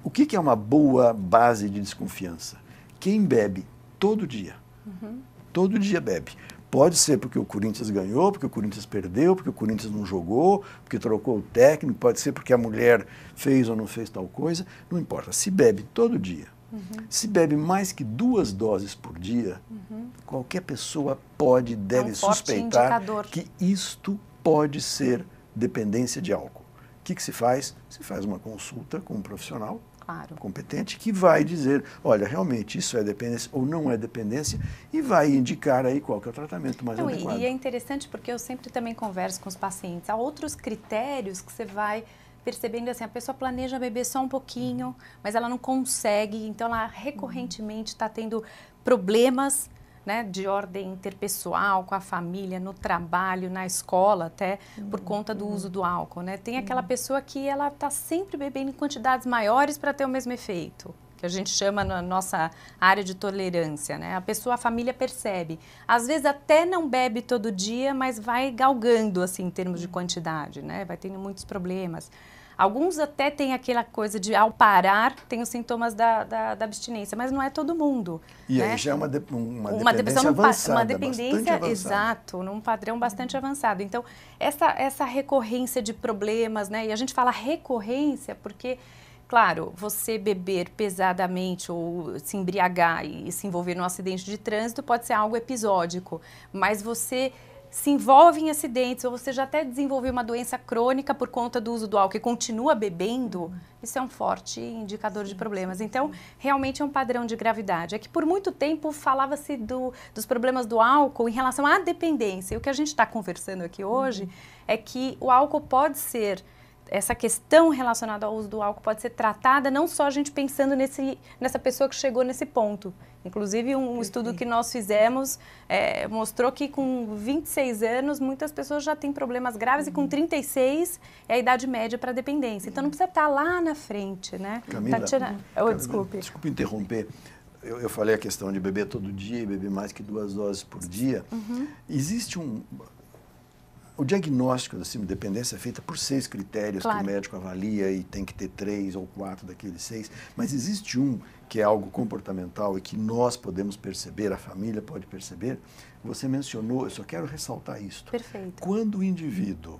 O que é uma boa base de desconfiança? Quem bebe todo dia bebe. Pode ser porque o Corinthians ganhou, porque o Corinthians perdeu, porque o Corinthians não jogou, porque trocou o técnico, pode ser porque a mulher fez ou não fez tal coisa, não importa. Se bebe todo dia, Se bebe mais que 2 doses por dia, qualquer pessoa pode, deve suspeitar que isto pode ser dependência de álcool. O que se faz? Se faz uma consulta com um profissional competente que vai dizer, olha, realmente isso é dependência ou não é dependência, e vai indicar aí qual que é o tratamento mais adequado. E é interessante porque eu sempre também converso com os pacientes. Há outros critérios que você vai percebendo assim, a pessoa planeja beber só um pouquinho, mas ela não consegue, então ela recorrentemente está tendo problemas, né, de ordem interpessoal, com a família, no trabalho, na escola até, por conta do uso do álcool, né? Tem aquela pessoa que ela está sempre bebendo em quantidades maiores para ter o mesmo efeito, que a gente chama na nossa área de tolerância, né? A família percebe. Às vezes até não bebe todo dia, mas vai galgando, assim, em termos de quantidade, né? Vai tendo muitos problemas. Alguns até têm aquela coisa de, ao parar, tem os sintomas da abstinência, mas não é todo mundo. E né? aí já é uma dependência avançada, uma dependência, exato, num padrão bastante avançado. Então, essa recorrência de problemas, né? E a gente fala recorrência porque, claro, você beber pesadamente ou se embriagar e se envolver num acidente de trânsito pode ser algo episódico, mas você se envolve em acidentes ou você já até desenvolveu uma doença crônica por conta do uso do álcool e continua bebendo, isso é um forte indicador de problemas. Então, realmente é um padrão de gravidade. É que por muito tempo falava-se dos problemas do álcool em relação à dependência. E o que a gente está conversando aqui hoje é que o álcool pode ser, essa questão relacionada ao uso do álcool pode ser tratada não só a gente pensando nessa pessoa que chegou nesse ponto. Inclusive, um estudo que nós fizemos mostrou que com 26 anos, muitas pessoas já têm problemas graves e com 36 é a idade média para dependência. Então, não precisa estar lá na frente, né? Camila, Desculpe interromper. Eu falei a questão de beber todo dia e beber mais que 2 doses por dia. Existe o diagnóstico da dependência é feito por 6 critérios que o médico avalia e tem que ter 3 ou 4 daqueles 6, mas existe um que é algo comportamental e que nós podemos perceber, a família pode perceber. Você mencionou, eu só quero ressaltar isto. Perfeito. Quando o indivíduo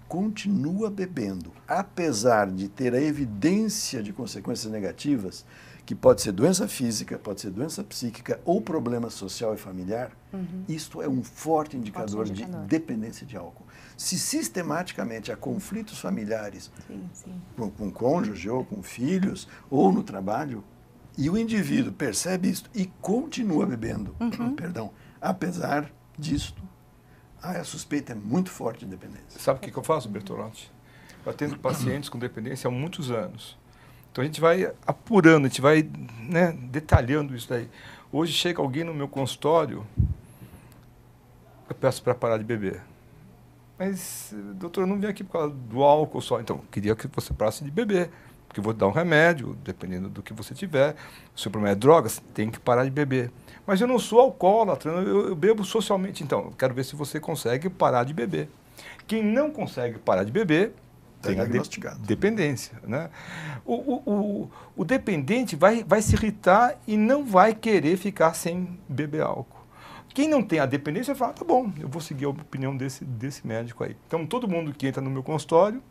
continua bebendo, apesar de ter a evidência de consequências negativas, que pode ser doença física, pode ser doença psíquica ou problema social e familiar, isto é um forte indicador de dependência de álcool. Se sistematicamente há conflitos familiares com cônjuge ou com filhos ou no trabalho, e o indivíduo percebe isso e continua bebendo, apesar disto, a suspeita é muito forte de dependência. Sabe o que eu faço, Bertolotti? Eu atendo pacientes com dependência há muitos anos. Então a gente vai apurando, a gente vai, né, detalhando isso daí. Hoje chega alguém no meu consultório, eu peço para parar de beber. Mas, doutor, eu não vim aqui por causa do álcool só. Então, eu queria que você parasse de beber, porque eu vou te dar um remédio, dependendo do que você tiver. Se o seu problema é drogas, tem que parar de beber. Mas eu não sou alcoólatra, eu bebo socialmente. Então, eu quero ver se você consegue parar de beber. Quem não consegue parar de beber, tem a dependência, né? O dependente vai se irritar e não vai querer ficar sem beber álcool. Quem não tem a dependência vai falar, tá bom, eu vou seguir a opinião desse médico aí. Então, todo mundo que entra no meu consultório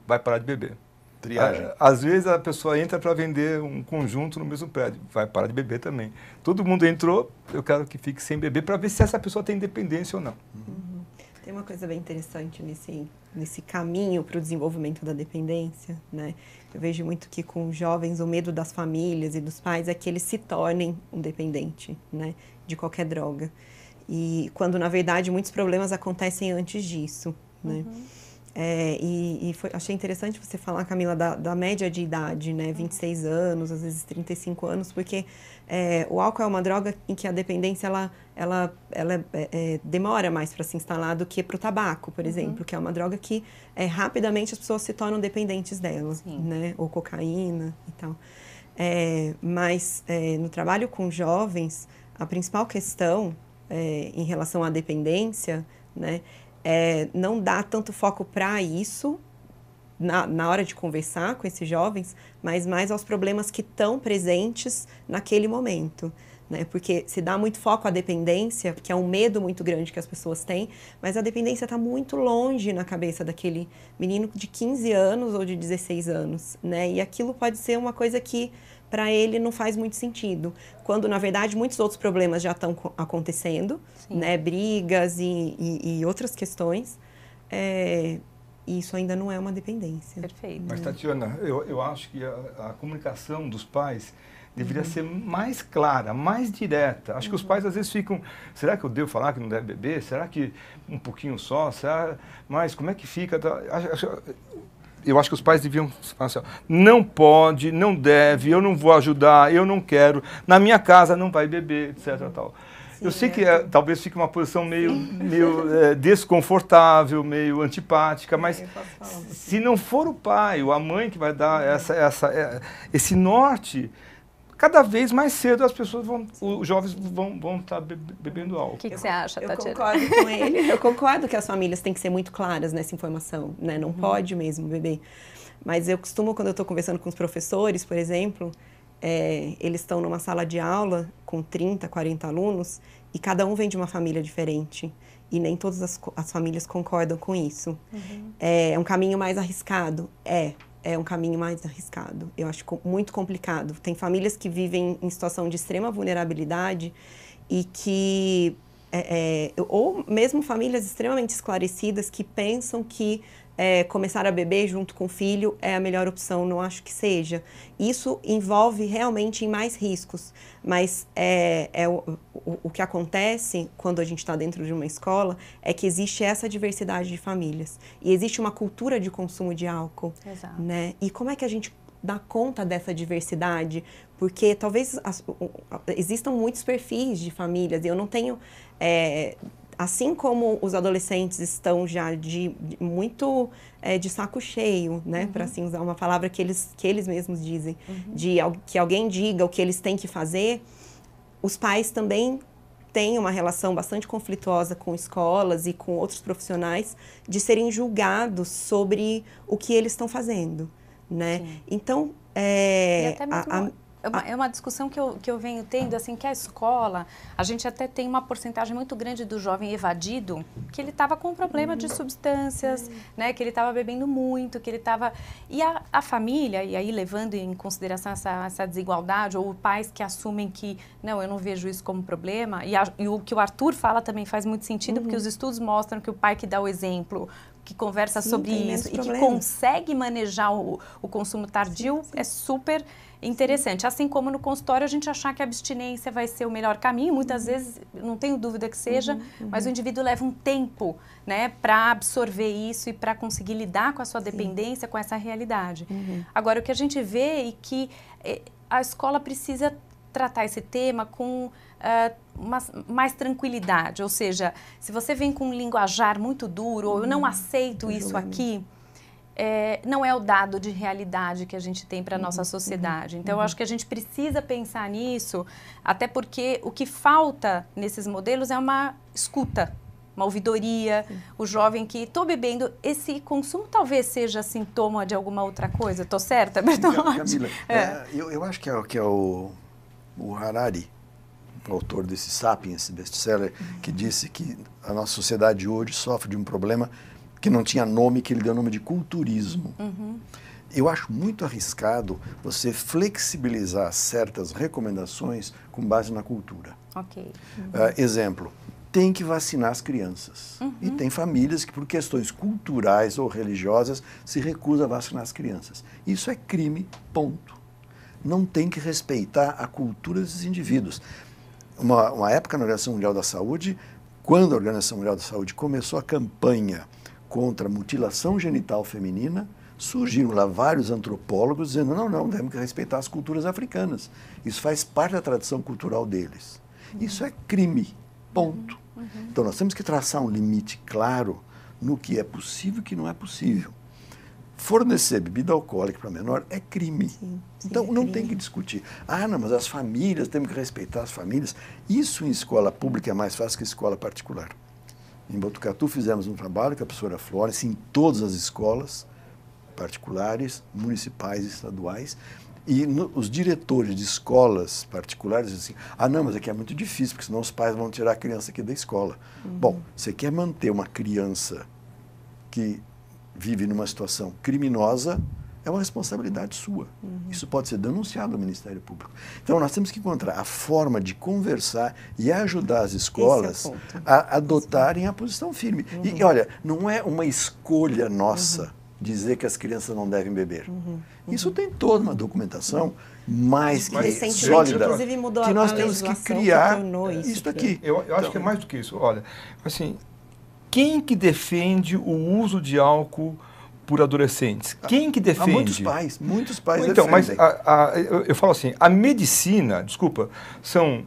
vai parar de beber. Triagem. Às vezes a pessoa entra para vender um conjunto no mesmo prédio, vai parar de beber também. Todo mundo entrou, eu quero que fique sem beber para ver se essa pessoa tem dependência ou não. Tem uma coisa bem interessante nesse caminho para o desenvolvimento da dependência, né? Eu vejo muito que com jovens o medo das famílias e dos pais é que eles se tornem um dependente, né, de qualquer droga. E quando, na verdade, muitos problemas acontecem antes disso, né? Achei interessante você falar, Camila, da média de idade, né? 26 anos, às vezes 35 anos, porque o álcool é uma droga em que a dependência ela demora mais para se instalar do que para o tabaco, por exemplo, que é uma droga que rapidamente as pessoas se tornam dependentes dela, né? Ou cocaína e tal. Mas no trabalho com jovens, a principal questão em relação à dependência, né? Não dá tanto foco para isso na hora de conversar com esses jovens, mas mais aos problemas que estão presentes naquele momento, né? Porque se dá muito foco à dependência, que é um medo muito grande que as pessoas têm, mas a dependência está muito longe na cabeça daquele menino de 15 anos ou de 16 anos, né? E aquilo pode ser uma coisa que para ele não faz muito sentido. Quando, na verdade, muitos outros problemas já estão acontecendo, né? Brigas e outras questões. Isso ainda não é uma dependência. Perfeito. Mas, Tatiana, eu acho que a comunicação dos pais deveria ser mais clara, mais direta. Acho que os pais às vezes ficam, será que eu devo falar que não deve beber? Será que um pouquinho só? Mas como é que fica? Eu acho que os pais deviam falar assim, não pode, não deve, eu não vou ajudar, eu não quero, na minha casa não vai beber, etc. Tal. Eu sei que talvez fique uma posição meio desconfortável, meio antipática, mas se não for o pai ou a mãe que vai dar esse norte, cada vez mais cedo os jovens vão estar bebendo álcool. O que você acha, Tatiana? Eu concordo com ele. Eu concordo que as famílias têm que ser muito claras nessa informação, né? Não pode mesmo beber. Mas eu costumo, quando eu estou conversando com os professores, por exemplo, eles estão numa sala de aula com 30, 40 alunos e cada um vem de uma família diferente. E nem todas as famílias concordam com isso. É um caminho mais arriscado? É um caminho mais arriscado. Eu acho muito complicado. Tem famílias que vivem em situação de extrema vulnerabilidade e que... ou mesmo famílias extremamente esclarecidas que pensam que começar a beber junto com o filho é a melhor opção. Não acho que seja. Isso envolve realmente em mais riscos. Mas o que acontece quando a gente está dentro de uma escola é que existe essa diversidade de famílias. E existe uma cultura de consumo de álcool. Exato. Né? E como é que a gente dá conta dessa diversidade? Porque talvez existam muitos perfis de famílias. E eu não tenho... assim como os adolescentes estão já muito de saco cheio, né, para assim usar uma palavra que eles mesmos dizem, que alguém diga o que eles têm que fazer, os pais também têm uma relação bastante conflituosa com escolas e com outros profissionais de serem julgados sobre o que eles estão fazendo, né? Sim. Então, e até mesmo é uma discussão que eu venho tendo, assim, que a escola, a gente até tem uma porcentagem muito grande do jovem evadido, que ele estava com um problema de substâncias, né, que ele estava bebendo muito, que ele estava... E a família, e aí levando em consideração essa desigualdade, ou pais que assumem que, não, eu não vejo isso como problema, e o que o Arthur fala também faz muito sentido, porque os estudos mostram que o pai que dá o exemplo, que conversa sobre isso e que consegue manejar o consumo tardio é super interessante. Assim como no consultório a gente achar que a abstinência vai ser o melhor caminho, muitas vezes, não tenho dúvida que seja, mas o indivíduo leva um tempo, né, para absorver isso e para conseguir lidar com a sua dependência, com essa realidade. Agora, o que a gente vê é que a escola precisa tratar esse tema com mais tranquilidade, ou seja, se você vem com um linguajar muito duro, ou eu não aceito isso aqui, não é o dado de realidade que a gente tem para a nossa sociedade. Então, eu acho que a gente precisa pensar nisso, até porque o que falta nesses modelos é uma escuta, uma ouvidoria, o jovem que estou bebendo, esse consumo talvez seja sintoma de alguma outra coisa. Estou certa, Bertolotti? Camila, eu acho que é o Harari, o autor desse Sapiens, esse best-seller, que disse que a nossa sociedade hoje sofre de um problema que não tinha nome, que ele deu o nome de culturismo. Eu acho muito arriscado você flexibilizar certas recomendações com base na cultura. Ok. Exemplo, tem que vacinar as crianças. E tem famílias que, por questões culturais ou religiosas, se recusam a vacinar as crianças. Isso é crime, ponto. Não tem que respeitar a cultura desses indivíduos. Uma época na Organização Mundial da Saúde, quando a Organização Mundial da Saúde começou a campanha contra a mutilação genital feminina, surgiram lá vários antropólogos dizendo, não, temos que respeitar as culturas africanas. Isso faz parte da tradição cultural deles. Isso é crime, ponto. Então, nós temos que traçar um limite claro no que é possível e o que não é possível. Fornecer bebida alcoólica para menor é crime. Então, não tem que discutir. Não, mas as famílias, temos que respeitar as famílias. Isso em escola pública é mais fácil que em escola particular. Em Botucatu fizemos um trabalho com a professora Florence em todas as escolas particulares, municipais e estaduais, e os diretores de escolas particulares dizem assim, não, mas aqui é muito difícil, porque senão os pais vão tirar a criança aqui da escola. Bom, você quer manter uma criança que vive numa situação criminosa, é uma responsabilidade sua. Isso pode ser denunciado ao Ministério Público. Então, nós temos que encontrar a forma de conversar e ajudar as escolas a adotarem a posição firme. E, olha, não é uma escolha nossa dizer que as crianças não devem beber. Isso tem toda uma documentação mais que sólida, inclusive, mudou que nós temos que criar isso aqui. Eu acho que é mais do que isso. Olha, assim, quem que defende o uso de álcool por adolescentes? Quem que defende? Há muitos pais então, defendem. Mas eu falo assim, a medicina, desculpa, são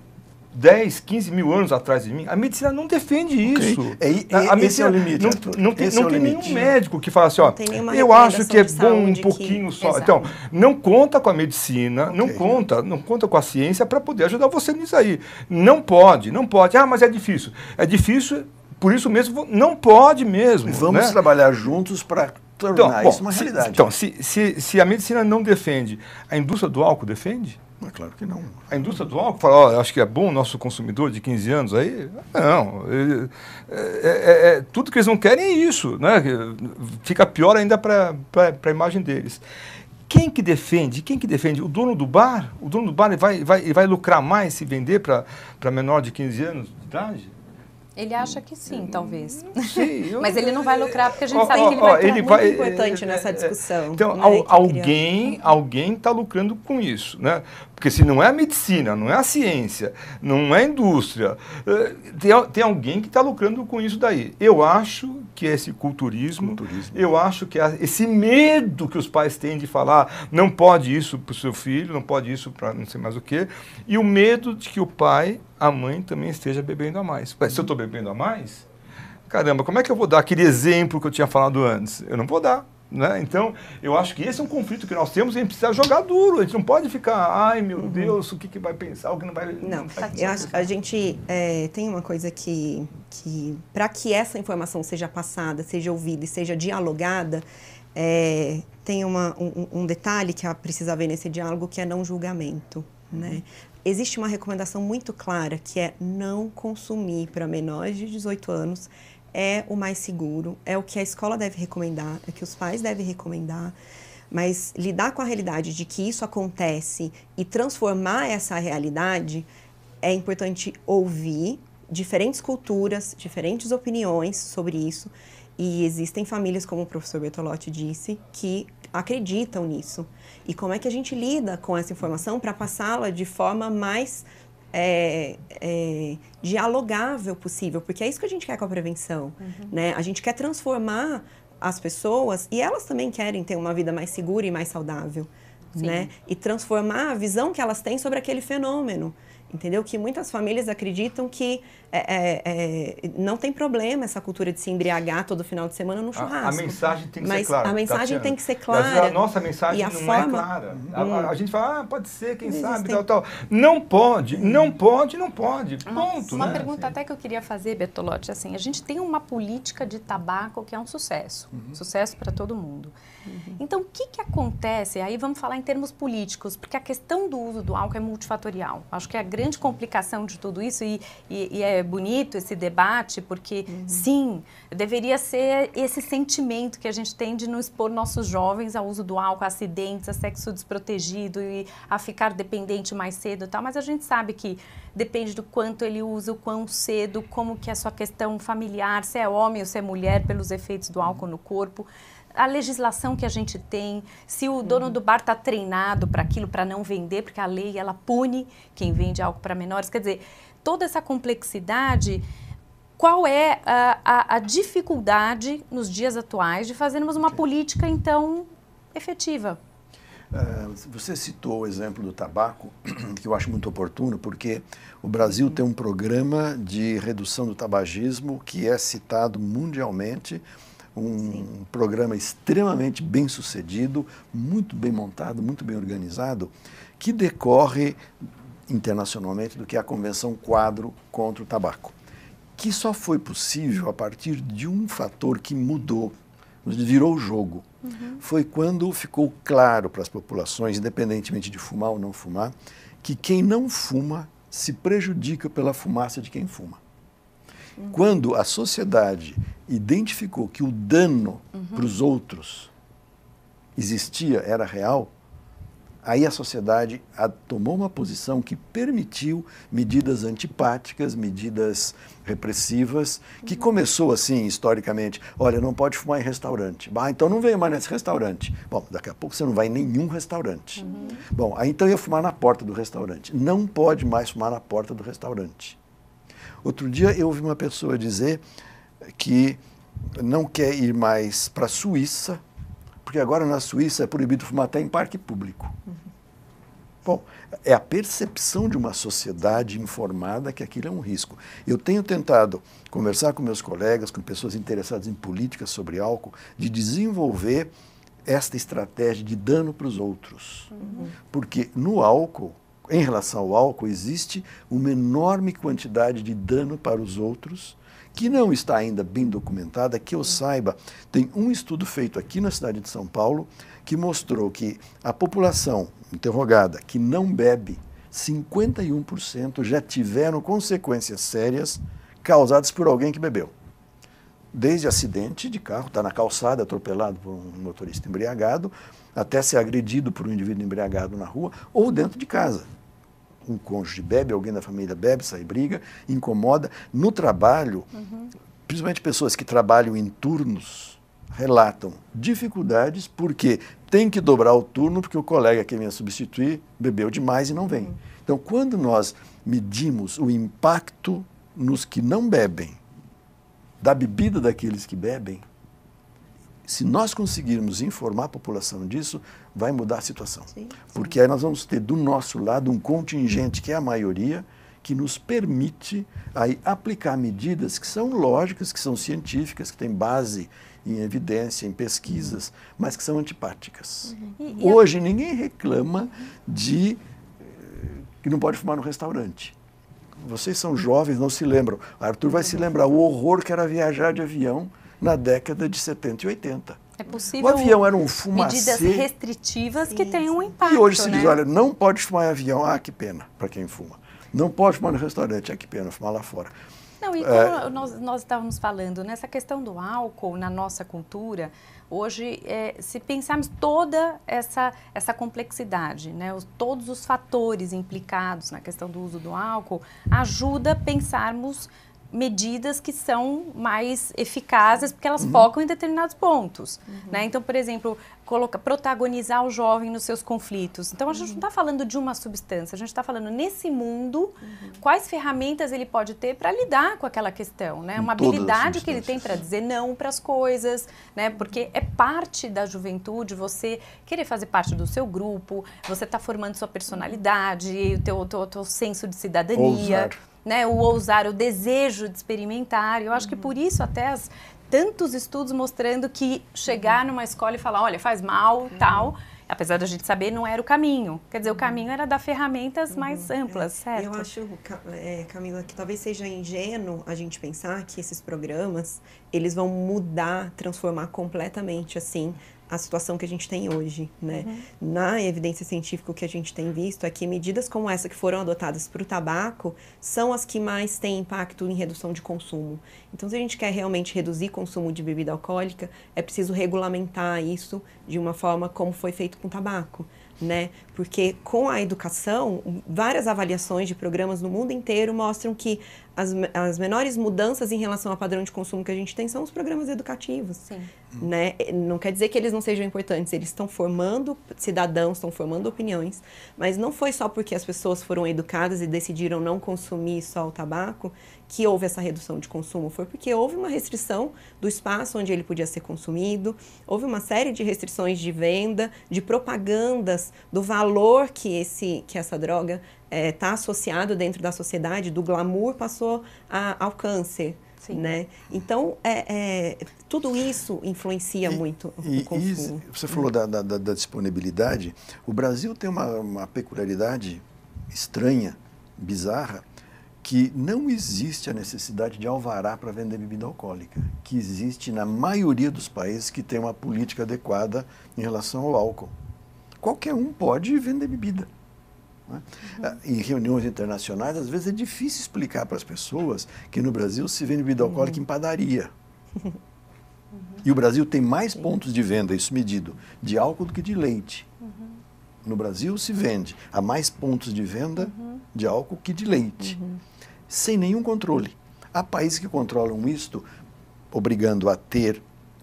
10, 15 mil anos atrás de mim, a medicina não defende isso. A esse é o limite, não tem nenhum médico que fala assim, ó, eu acho que é bom um pouquinho só. Exato. Então, não conta com a medicina, não conta com a ciência para poder ajudar você nisso aí. Não pode. Ah, mas é difícil. É difícil, por isso mesmo, não pode mesmo. E vamos trabalhar juntos para tornar isso uma realidade. Então, se a medicina não defende, a indústria do álcool defende? Claro que não. A indústria do álcool fala, ó, acho que é bom o nosso consumidor de 15 anos aí. Não. Tudo que eles não querem é isso, né? Fica pior ainda para a imagem deles. Quem que defende? O dono do bar? O dono do bar ele vai lucrar mais se vender para menor de 15 anos de idade? Ele acha que sim, talvez. Sim, mas ele não vai lucrar porque a gente sabe que ele vai muito importante nessa discussão. Então, alguém está lucrando com isso, né? Porque se não é a medicina, não é a ciência, não é a indústria, tem alguém que está lucrando com isso daí. Eu acho que esse culturismo. Eu acho que esse medo que os pais têm de falar, não pode isso para o seu filho, não pode isso para não sei mais o quê, e o medo de que o pai, a mãe também esteja bebendo a mais. Se eu estou bebendo a mais, caramba, como é que eu vou dar aquele exemplo que eu tinha falado antes? Eu não vou dar. Né? Então, eu acho que esse é um conflito que nós temos e a gente precisa jogar duro. A gente não pode ficar, ai meu Deus, o que vai pensar, o que não vai... Não, eu acho que a gente tem uma coisa que para que essa informação seja passada, seja ouvida e seja dialogada, tem um detalhe que precisa haver nesse diálogo, que é não julgamento. Né? Existe uma recomendação muito clara, que é não consumir para menores de 18 anos, é o mais seguro, é o que a escola deve recomendar, é o que os pais devem recomendar, mas lidar com a realidade de que isso acontece e transformar essa realidade, é importante ouvir diferentes culturas, diferentes opiniões sobre isso, e existem famílias, como o professor Bertolotti disse, que acreditam nisso. E como é que a gente lida com essa informação para passá-la de forma mais dialogável possível, porque é isso que a gente quer com a prevenção, né? A gente quer transformar as pessoas e elas também querem ter uma vida mais segura e mais saudável, né? E transformar a visão que elas têm sobre aquele fenômeno. Entendeu? Que muitas famílias acreditam que não tem problema essa cultura de se embriagar todo final de semana no churrasco. A mensagem tem que ser clara. A mensagem tem que ser clara. Mas a nossa mensagem não é clara. A gente fala, pode ser, quem sabe, tal. Não pode. Ponto. Uma pergunta até que eu queria fazer, Bertolotti, assim, a gente tem uma política de tabaco que é um sucesso. Sucesso para todo mundo. Então, o que acontece? Aí vamos falar em termos políticos, porque a questão do uso do álcool é multifatorial. Acho que a grande complicação de tudo isso, e é bonito esse debate, porque sim, deveria ser esse sentimento que a gente tem de não expor nossos jovens ao uso do álcool, a acidentes, a sexo desprotegido e a ficar dependente mais cedo e tal, mas a gente sabe que depende do quanto ele usa, o quão cedo, como que é a sua questão familiar, se é homem ou se é mulher, pelos efeitos do álcool no corpo. A legislação que a gente tem, se o dono do bar está treinado para aquilo, para não vender, porque a lei ela pune quem vende álcool para menores. Quer dizer, toda essa complexidade, qual é a dificuldade nos dias atuais de fazermos uma política, então, efetiva? Você citou o exemplo do tabaco, que eu acho muito oportuno, porque o Brasil tem um programa de redução do tabagismo que é citado mundialmente, um programa extremamente bem sucedido, muito bem montado, muito bem organizado, que decorre internacionalmente do que é a Convenção Quadro contra o Tabaco, que só foi possível a partir de um fator que mudou, virou o jogo. Foi quando ficou claro para as populações, independentemente de fumar ou não fumar, que quem não fuma se prejudica pela fumaça de quem fuma. Quando a sociedade identificou que o dano para os outros existia, era real, aí a sociedade tomou uma posição que permitiu medidas antipáticas, medidas repressivas, que começou assim, historicamente. Olha, não pode fumar em restaurante. Então não venha mais nesse restaurante. Bom, daqui a pouco você não vai em nenhum restaurante. Bom, aí então eu ia fumar na porta do restaurante. Não pode mais fumar na porta do restaurante. Outro dia eu ouvi uma pessoa dizer que não quer ir mais para a Suíça, porque agora na Suíça é proibido fumar até em parque público. Bom, é a percepção de uma sociedade informada que aquilo é um risco. Eu tenho tentado conversar com meus colegas, com pessoas interessadas em política sobre álcool, de desenvolver esta estratégia de dano para os outros. Porque no álcool, em relação ao álcool, existe uma enorme quantidade de dano para os outros, que não está ainda bem documentada, que eu saiba. Tem um estudo feito aqui na cidade de São Paulo que mostrou que a população interrogada que não bebe, 51% já tiveram consequências sérias causadas por alguém que bebeu. Desde acidente de carro, está na calçada, atropelado por um motorista embriagado, até ser agredido por um indivíduo embriagado na rua ou dentro de casa. Um cônjuge bebe, alguém da família bebe, sai briga, incomoda. No trabalho, principalmente pessoas que trabalham em turnos, relatam dificuldades porque tem que dobrar o turno porque o colega que vinha substituir bebeu demais e não vem. Então, quando nós medimos o impacto nos que não bebem, da bebida daqueles que bebem, se nós conseguirmos informar a população disso, vai mudar a situação. Sim. Porque aí nós vamos ter do nosso lado um contingente, que é a maioria, que nos permite aí aplicar medidas que são lógicas, que são científicas, que têm base em evidência, em pesquisas, mas que são antipáticas. Hoje ninguém reclama de que não pode fumar no restaurante. Vocês são jovens, não se lembram. Arthur vai se lembrar o horror que era viajar de avião na década de 70 e 80. É possível. O avião era um fumacê. Medidas restritivas que têm um impacto. E hoje se diz, olha, não pode fumar em avião. Ah, que pena para quem fuma. Não pode fumar no restaurante. Ah, que pena, fumar lá fora. Não, e como nós estávamos falando, nessa questão do álcool na nossa cultura, hoje, se pensarmos toda essa complexidade, né, todos os fatores implicados na questão do uso do álcool, ajuda a pensarmos medidas que são mais eficazes, porque elas focam em determinados pontos. Né? Então, por exemplo, protagonizar o jovem nos seus conflitos. Então, a gente não está falando de uma substância, a gente está falando nesse mundo, quais ferramentas ele pode ter para lidar com aquela questão. Né? Uma habilidade que ele tem para dizer não para as coisas, né? Porque é parte da juventude você querer fazer parte do seu grupo, você está formando sua personalidade, o teu senso de cidadania. Ousar. Né, o ousar, o desejo de experimentar. Eu acho que por isso até tantos estudos mostrando que chegar numa escola e falar, olha, faz mal, tal, apesar da gente saber, não era o caminho. Quer dizer, o caminho era dar ferramentas mais amplas, certo? Eu acho, Camila, que talvez seja ingênuo a gente pensar que esses programas, eles vão mudar, transformar completamente, assim, a situação que a gente tem hoje, né? Na evidência científica, o que a gente tem visto é que medidas como essa que foram adotadas para o tabaco são as que mais têm impacto em redução de consumo. Então, se a gente quer realmente reduzir consumo de bebida alcoólica, é preciso regulamentar isso de uma forma como foi feito com o tabaco, né? Porque com a educação, várias avaliações de programas no mundo inteiro mostram que as menores mudanças em relação ao padrão de consumo que a gente tem são os programas educativos. Sim. Né? Não quer dizer que eles não sejam importantes, eles estão formando cidadãos, estão formando opiniões, mas não foi só porque as pessoas foram educadas e decidiram não consumir só o tabaco que houve essa redução de consumo, foi porque houve uma restrição do espaço onde ele podia ser consumido, houve uma série de restrições de venda, de propagandas do valor que essa droga está associado dentro da sociedade, do glamour passou ao câncer. Sim. Né? Então, tudo isso influencia muito o consumo. E você falou da disponibilidade. O Brasil tem uma peculiaridade estranha, bizarra, que não existe a necessidade de alvará para vender bebida alcoólica, que existe na maioria dos países que tem uma política adequada em relação ao álcool. Qualquer um pode vender bebida. Né? Em reuniões internacionais, às vezes é difícil explicar para as pessoas que no Brasil se vende bebida alcoólica em padaria. E o Brasil tem mais pontos de venda, isso medido, de álcool do que de leite. No Brasil se vende a mais pontos de venda de álcool que de leite, sem nenhum controle. Há países que controlam isto, obrigando a ter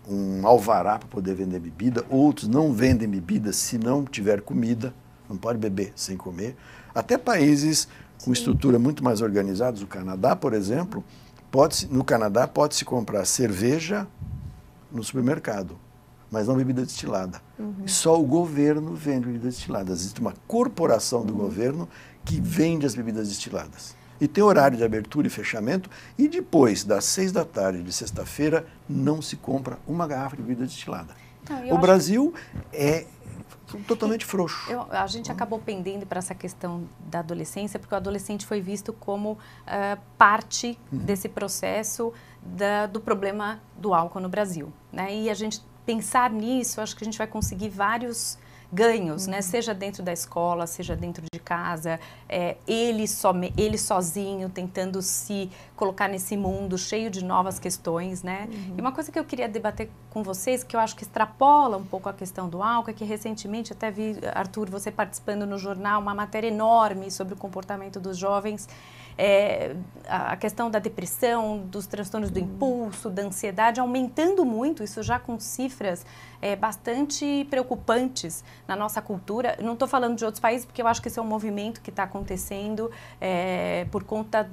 um alvará para poder vender bebida, outros não vendem bebida se não tiver comida, não pode beber sem comer. Até países com estrutura muito mais organizados, o Canadá, por exemplo, no Canadá pode-se comprar cerveja no supermercado, mas não bebida destilada. Só o governo vende bebida destilada. Existe uma corporação do governo que vende as bebidas destiladas. E tem horário de abertura e fechamento, e depois, das 6 da tarde de sexta-feira, não se compra uma garrafa de bebida destilada. O Brasil é totalmente frouxo. A gente acabou pendendo para essa questão da adolescência, porque o adolescente foi visto como parte desse processo do problema do álcool no Brasil, né? E a gente pensar nisso, acho que a gente vai conseguir vários ganhos, né? Seja dentro da escola, seja dentro de casa, ele sozinho tentando se colocar nesse mundo cheio de novas questões, né? E uma coisa que eu queria debater com vocês, que eu acho que extrapola um pouco a questão do álcool, é que recentemente até vi, Arthur, você participando no jornal, uma matéria enorme sobre o comportamento dos jovens, a questão da depressão, dos transtornos do impulso, da ansiedade, aumentando muito, isso já com cifras bastante preocupantes na nossa cultura. Não estou falando de outros países, porque eu acho que esse é um movimento que está acontecendo por conta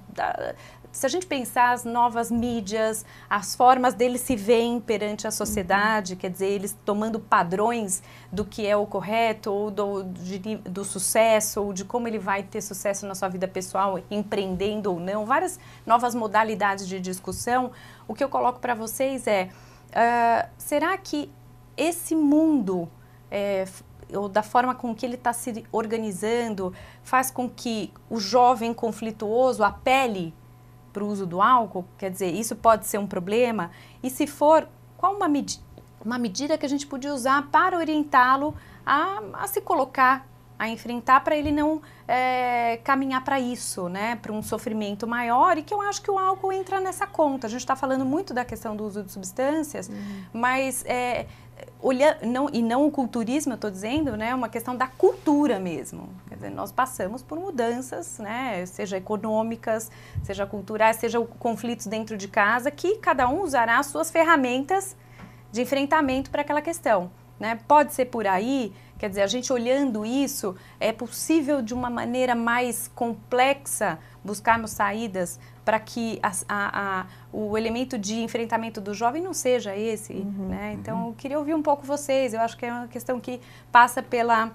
se a gente pensar as novas mídias, as formas deles se veem perante a sociedade, quer dizer, eles tomando padrões do que é o correto, ou do sucesso, ou de como ele vai ter sucesso na sua vida pessoal, empreendendo ou não, várias novas modalidades de discussão. O que eu coloco para vocês será que esse mundo, ou da forma com que ele está se organizando, faz com que o jovem conflituoso apele para o uso do álcool? Quer dizer, isso pode ser um problema? E se for, qual uma medida que a gente podia usar para orientá-lo a se colocar, a enfrentar, para ele não caminhar para isso, né? Para um sofrimento maior, e que eu acho que o álcool entra nessa conta. A gente está falando muito da questão do uso de substâncias, mas não o culturismo, eu estou dizendo, né? Uma questão da cultura mesmo. Quer dizer, nós passamos por mudanças, né? Seja econômicas, seja culturais, seja conflitos dentro de casa, que cada um usará as suas ferramentas de enfrentamento para aquela questão, né? Pode ser por aí. Quer dizer, a gente olhando isso, é possível de uma maneira mais complexa buscarmos saídas para que o elemento de enfrentamento do jovem não seja esse, né? Então, eu queria ouvir um pouco vocês. Eu acho que é uma questão que passa pela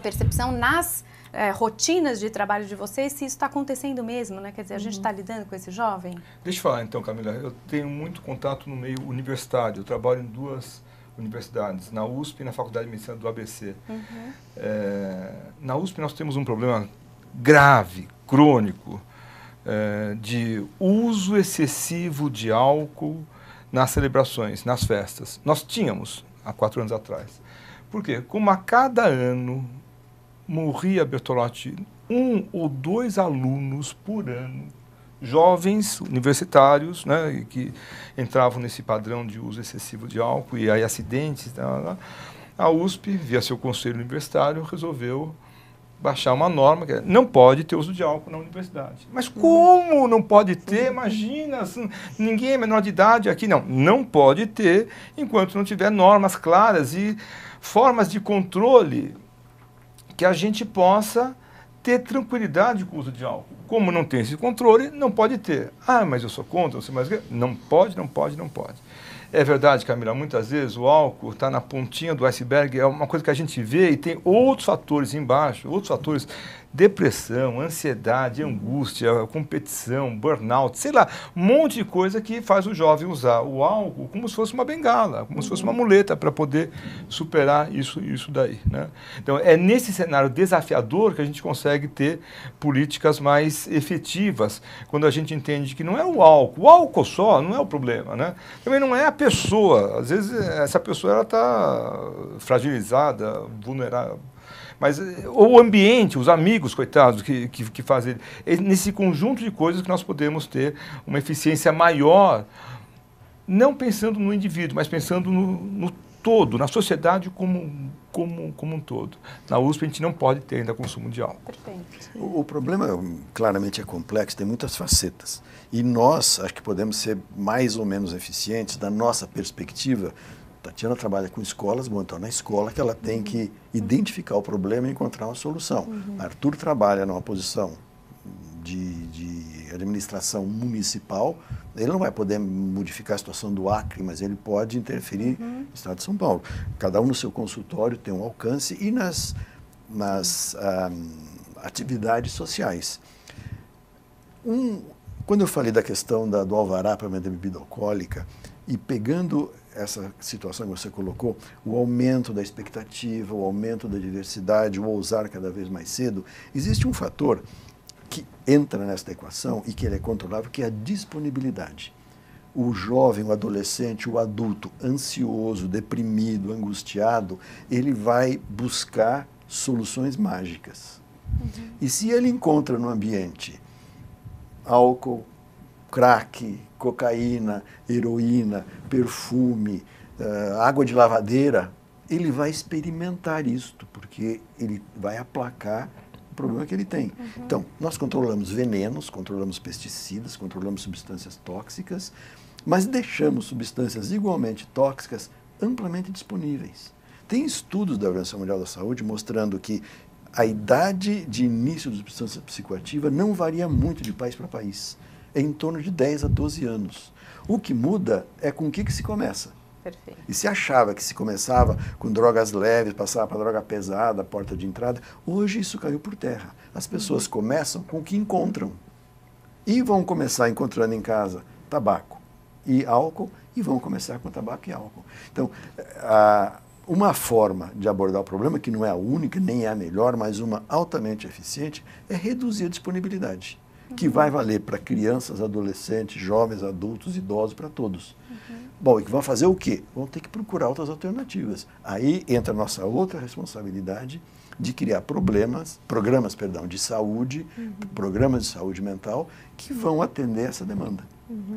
percepção nas rotinas de trabalho de vocês, se isso está acontecendo mesmo, né? Quer dizer, a gente está lidando com esse jovem? Deixa eu falar então, Camila. Eu tenho muito contato no meio universitário. Eu trabalho em 2 universidades, na USP e na Faculdade de Medicina do ABC. Na USP nós temos um problema grave, crônico, de uso excessivo de álcool nas celebrações, nas festas. Nós tínhamos há 4 anos atrás. Por quê? Como a cada ano morria, Bertolotti, 1 ou 2 alunos por ano, jovens universitários, né, que entravam nesse padrão de uso excessivo de álcool e aí acidentes. A USP, via seu conselho universitário, resolveu baixar uma norma que não pode ter uso de álcool na universidade. Mas como não pode ter? Imagina, ninguém é menor de idade aqui. Não pode ter enquanto não tiver normas claras e formas de controle que a gente possa ter tranquilidade com o uso de álcool. Como não tem esse controle, não pode ter. Ah, mas eu sou contra, não sei mais o quê. Não pode, não pode, não pode. É verdade, Camila, muitas vezes o álcool está na pontinha do iceberg, é uma coisa que a gente vê e tem outros fatores embaixo, outros fatores, depressão, ansiedade, angústia, competição, burnout, sei lá, um monte de coisa que faz o jovem usar o álcool como se fosse uma bengala, como se fosse uma muleta para poder superar isso daí, né? Então, é nesse cenário desafiador que a gente consegue ter políticas mais efetivas, quando a gente entende que não é o álcool só não é o problema, né? Também não é a pessoa, às vezes essa pessoa está fragilizada, vulnerável. Mas o ambiente, os amigos, coitados, que fazem... É nesse conjunto de coisas que nós podemos ter uma eficiência maior não pensando no indivíduo, mas pensando no todo, na sociedade como um todo. Na USP a gente não pode ter ainda consumo de álcool. Perfeito. O problema claramente é complexo, tem muitas facetas. E nós, acho que podemos ser mais ou menos eficientes da nossa perspectiva. Tatiana trabalha com escolas, bom, então na escola que ela tem que identificar o problema e encontrar uma solução. Arthur trabalha numa posição de administração municipal, ele não vai poder modificar a situação do Acre, mas ele pode interferir no estado de São Paulo. Cada um no seu consultório tem um alcance e nas atividades sociais. Quando eu falei da questão do alvará para vender bebida alcoólica, e pegando essa situação que você colocou, o aumento da expectativa, o aumento da diversidade, o ousar cada vez mais cedo, existe um fator que entra nesta equação e que ele é controlável, que é a disponibilidade. O jovem, o adolescente, o adulto ansioso, deprimido, angustiado, ele vai buscar soluções mágicas. E se ele encontra no ambiente álcool, crack, cocaína, heroína, perfume, água de lavadeira, ele vai experimentar isto, porque ele vai aplacar o problema que ele tem. Então, nós controlamos venenos, controlamos pesticidas, controlamos substâncias tóxicas, mas deixamos substâncias igualmente tóxicas amplamente disponíveis. Tem estudos da Organização Mundial da Saúde mostrando que a idade de início de substância psicoativa não varia muito de país para país. É em torno de 10 a 12 anos. O que muda é com o que se começa. Perfeito. E se achava que se começava com drogas leves, passava para droga pesada, porta de entrada, hoje isso caiu por terra. As pessoas começam com o que encontram. E vão começar encontrando em casa tabaco e álcool, e vão começar com tabaco e álcool. Então, uma forma de abordar o problema, que não é a única, nem é a melhor, mas uma altamente eficiente, é reduzir a disponibilidade, que vai valer para crianças, adolescentes, jovens, adultos, idosos, para todos. Bom, e que vão fazer o quê? Vão ter que procurar outras alternativas. Aí entra a nossa outra responsabilidade de criar programas de saúde, programas de saúde mental, que vão atender essa demanda.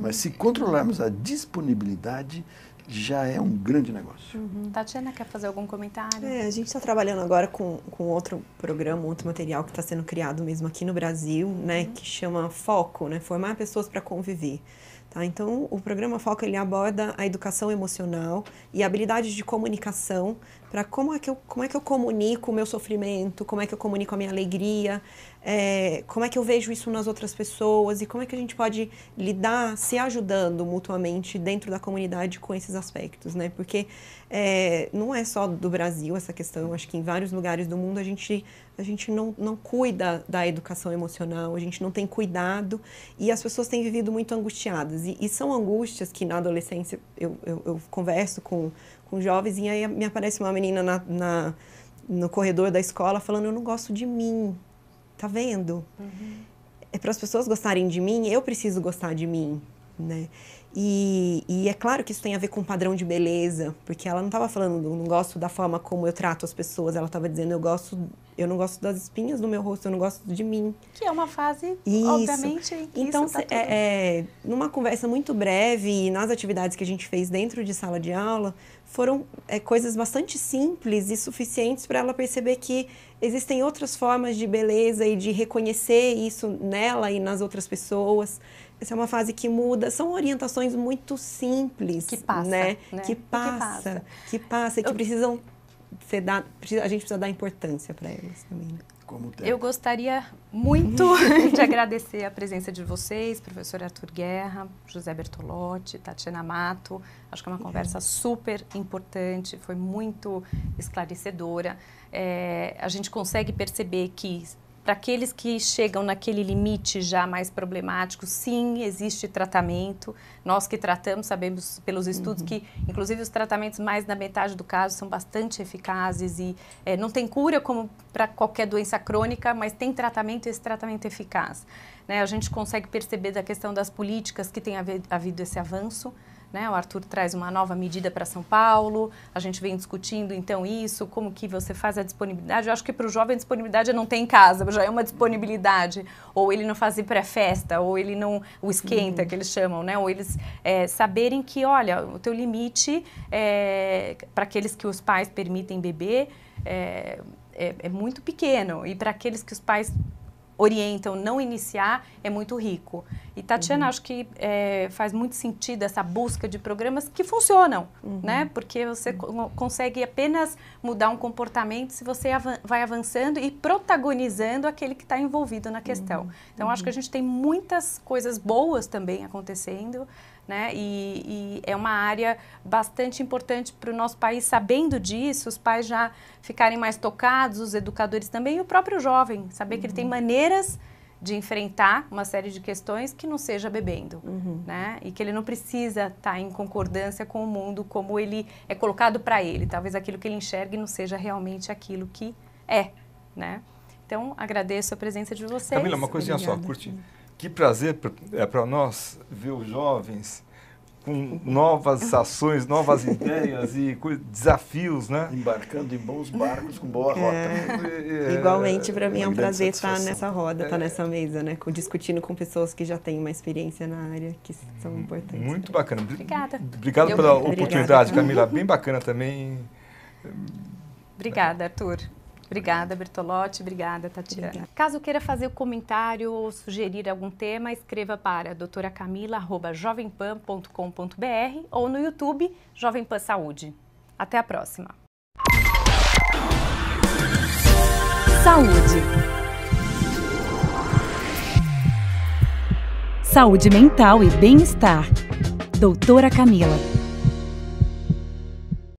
Mas se controlarmos a disponibilidade, já é um grande negócio. Tatiana, quer fazer algum comentário? A gente está trabalhando agora com outro programa, outro material que está sendo criado mesmo aqui no Brasil, né, que chama Foco, né, Formar Pessoas para Conviver. Tá? Então, o programa Foco, ele aborda a educação emocional e habilidades de comunicação para como é que eu comunico o meu sofrimento, como é que eu comunico a minha alegria, como é que eu vejo isso nas outras pessoas e como é que a gente pode lidar se ajudando mutuamente dentro da comunidade com esses aspectos, né? Porque não é só do Brasil essa questão, eu acho que em vários lugares do mundo a gente não cuida da educação emocional, a gente não tem cuidado e as pessoas têm vivido muito angustiadas. E são angústias que na adolescência eu converso com jovens e aí me aparece uma menina no corredor da escola falando: eu não gosto de mim, tá vendo? É para as pessoas gostarem de mim, eu preciso gostar de mim, né? E é claro que isso tem a ver com padrão de beleza, porque ela não estava falando, eu não gosto da forma como eu trato as pessoas, ela estava dizendo, eu não gosto das espinhas do meu rosto, eu não gosto de mim. Que é uma fase, isso. Obviamente, em que então, isso tá numa conversa muito breve e nas atividades que a gente fez dentro de sala de aula, foram coisas bastante simples e suficientes para ela perceber que existem outras formas de beleza e de reconhecer isso nela e nas outras pessoas. Essa é uma fase que muda, são orientações muito simples. Que passa, né? né? Que passa, e que precisam ser dadas, a gente precisa dar importância para elas também. Né? Eu gostaria muito de agradecer a presença de vocês, professor Arthur Guerra, José Bertolotti, Tatiana Mato. Acho que é uma conversa super importante, foi muito esclarecedora. A gente consegue perceber que, para aqueles que chegam naquele limite já mais problemático, sim, existe tratamento. Nós que tratamos sabemos pelos estudos que, inclusive, os tratamentos mais da metade do caso são bastante eficazes e não tem cura como para qualquer doença crônica, mas tem tratamento e esse tratamento é eficaz. Né? A gente consegue perceber da questão das políticas que tem havido esse avanço, né? O Arthur traz uma nova medida para São Paulo, a gente vem discutindo então isso, como que você faz a disponibilidade. Eu acho que para o jovem a disponibilidade é não ter em casa, já é uma disponibilidade, ou ele não fazer pré-festa, ou ele não, o esquenta que eles chamam, né? Ou eles saberem que, olha, o teu limite para aqueles que os pais permitem beber é muito pequeno, e para aqueles que os pais orientam não iniciar, é muito rico. E, Tatiana, acho que faz muito sentido essa busca de programas que funcionam, né? Porque você consegue apenas mudar um comportamento se você vai avançando e protagonizando aquele que está envolvido na questão. Então, acho que a gente tem muitas coisas boas também acontecendo, né? E é uma área bastante importante para o nosso país, sabendo disso, os pais já ficarem mais tocados, os educadores também, e o próprio jovem, saber que ele tem maneiras de enfrentar uma série de questões que não seja bebendo, né? E que ele não precisa estar em concordância com o mundo como ele é colocado para ele. Talvez aquilo que ele enxergue não seja realmente aquilo que é, né? Então, agradeço a presença de vocês. Camila, uma coisinha só, curtinho. Que prazer para nós ver os jovens com novas ações, novas ideias e desafios, né? Embarcando em bons barcos com boa rota. Igualmente, para mim é um prazer estar nessa roda, estar nessa mesa, né? Discutindo com pessoas que já têm uma experiência na área, que são importantes. Muito bacana. Obrigada. Obrigado pela oportunidade, Camila. Bem bacana também. Obrigada, Arthur. Obrigada, Bertolotti. Obrigada, Tatiana. Obrigada. Caso queira fazer um comentário ou sugerir algum tema, escreva para doutoracamila@jovempan.com.br ou no YouTube Jovem Pan Saúde. Até a próxima. Saúde. Saúde mental e bem-estar. Doutora Camila.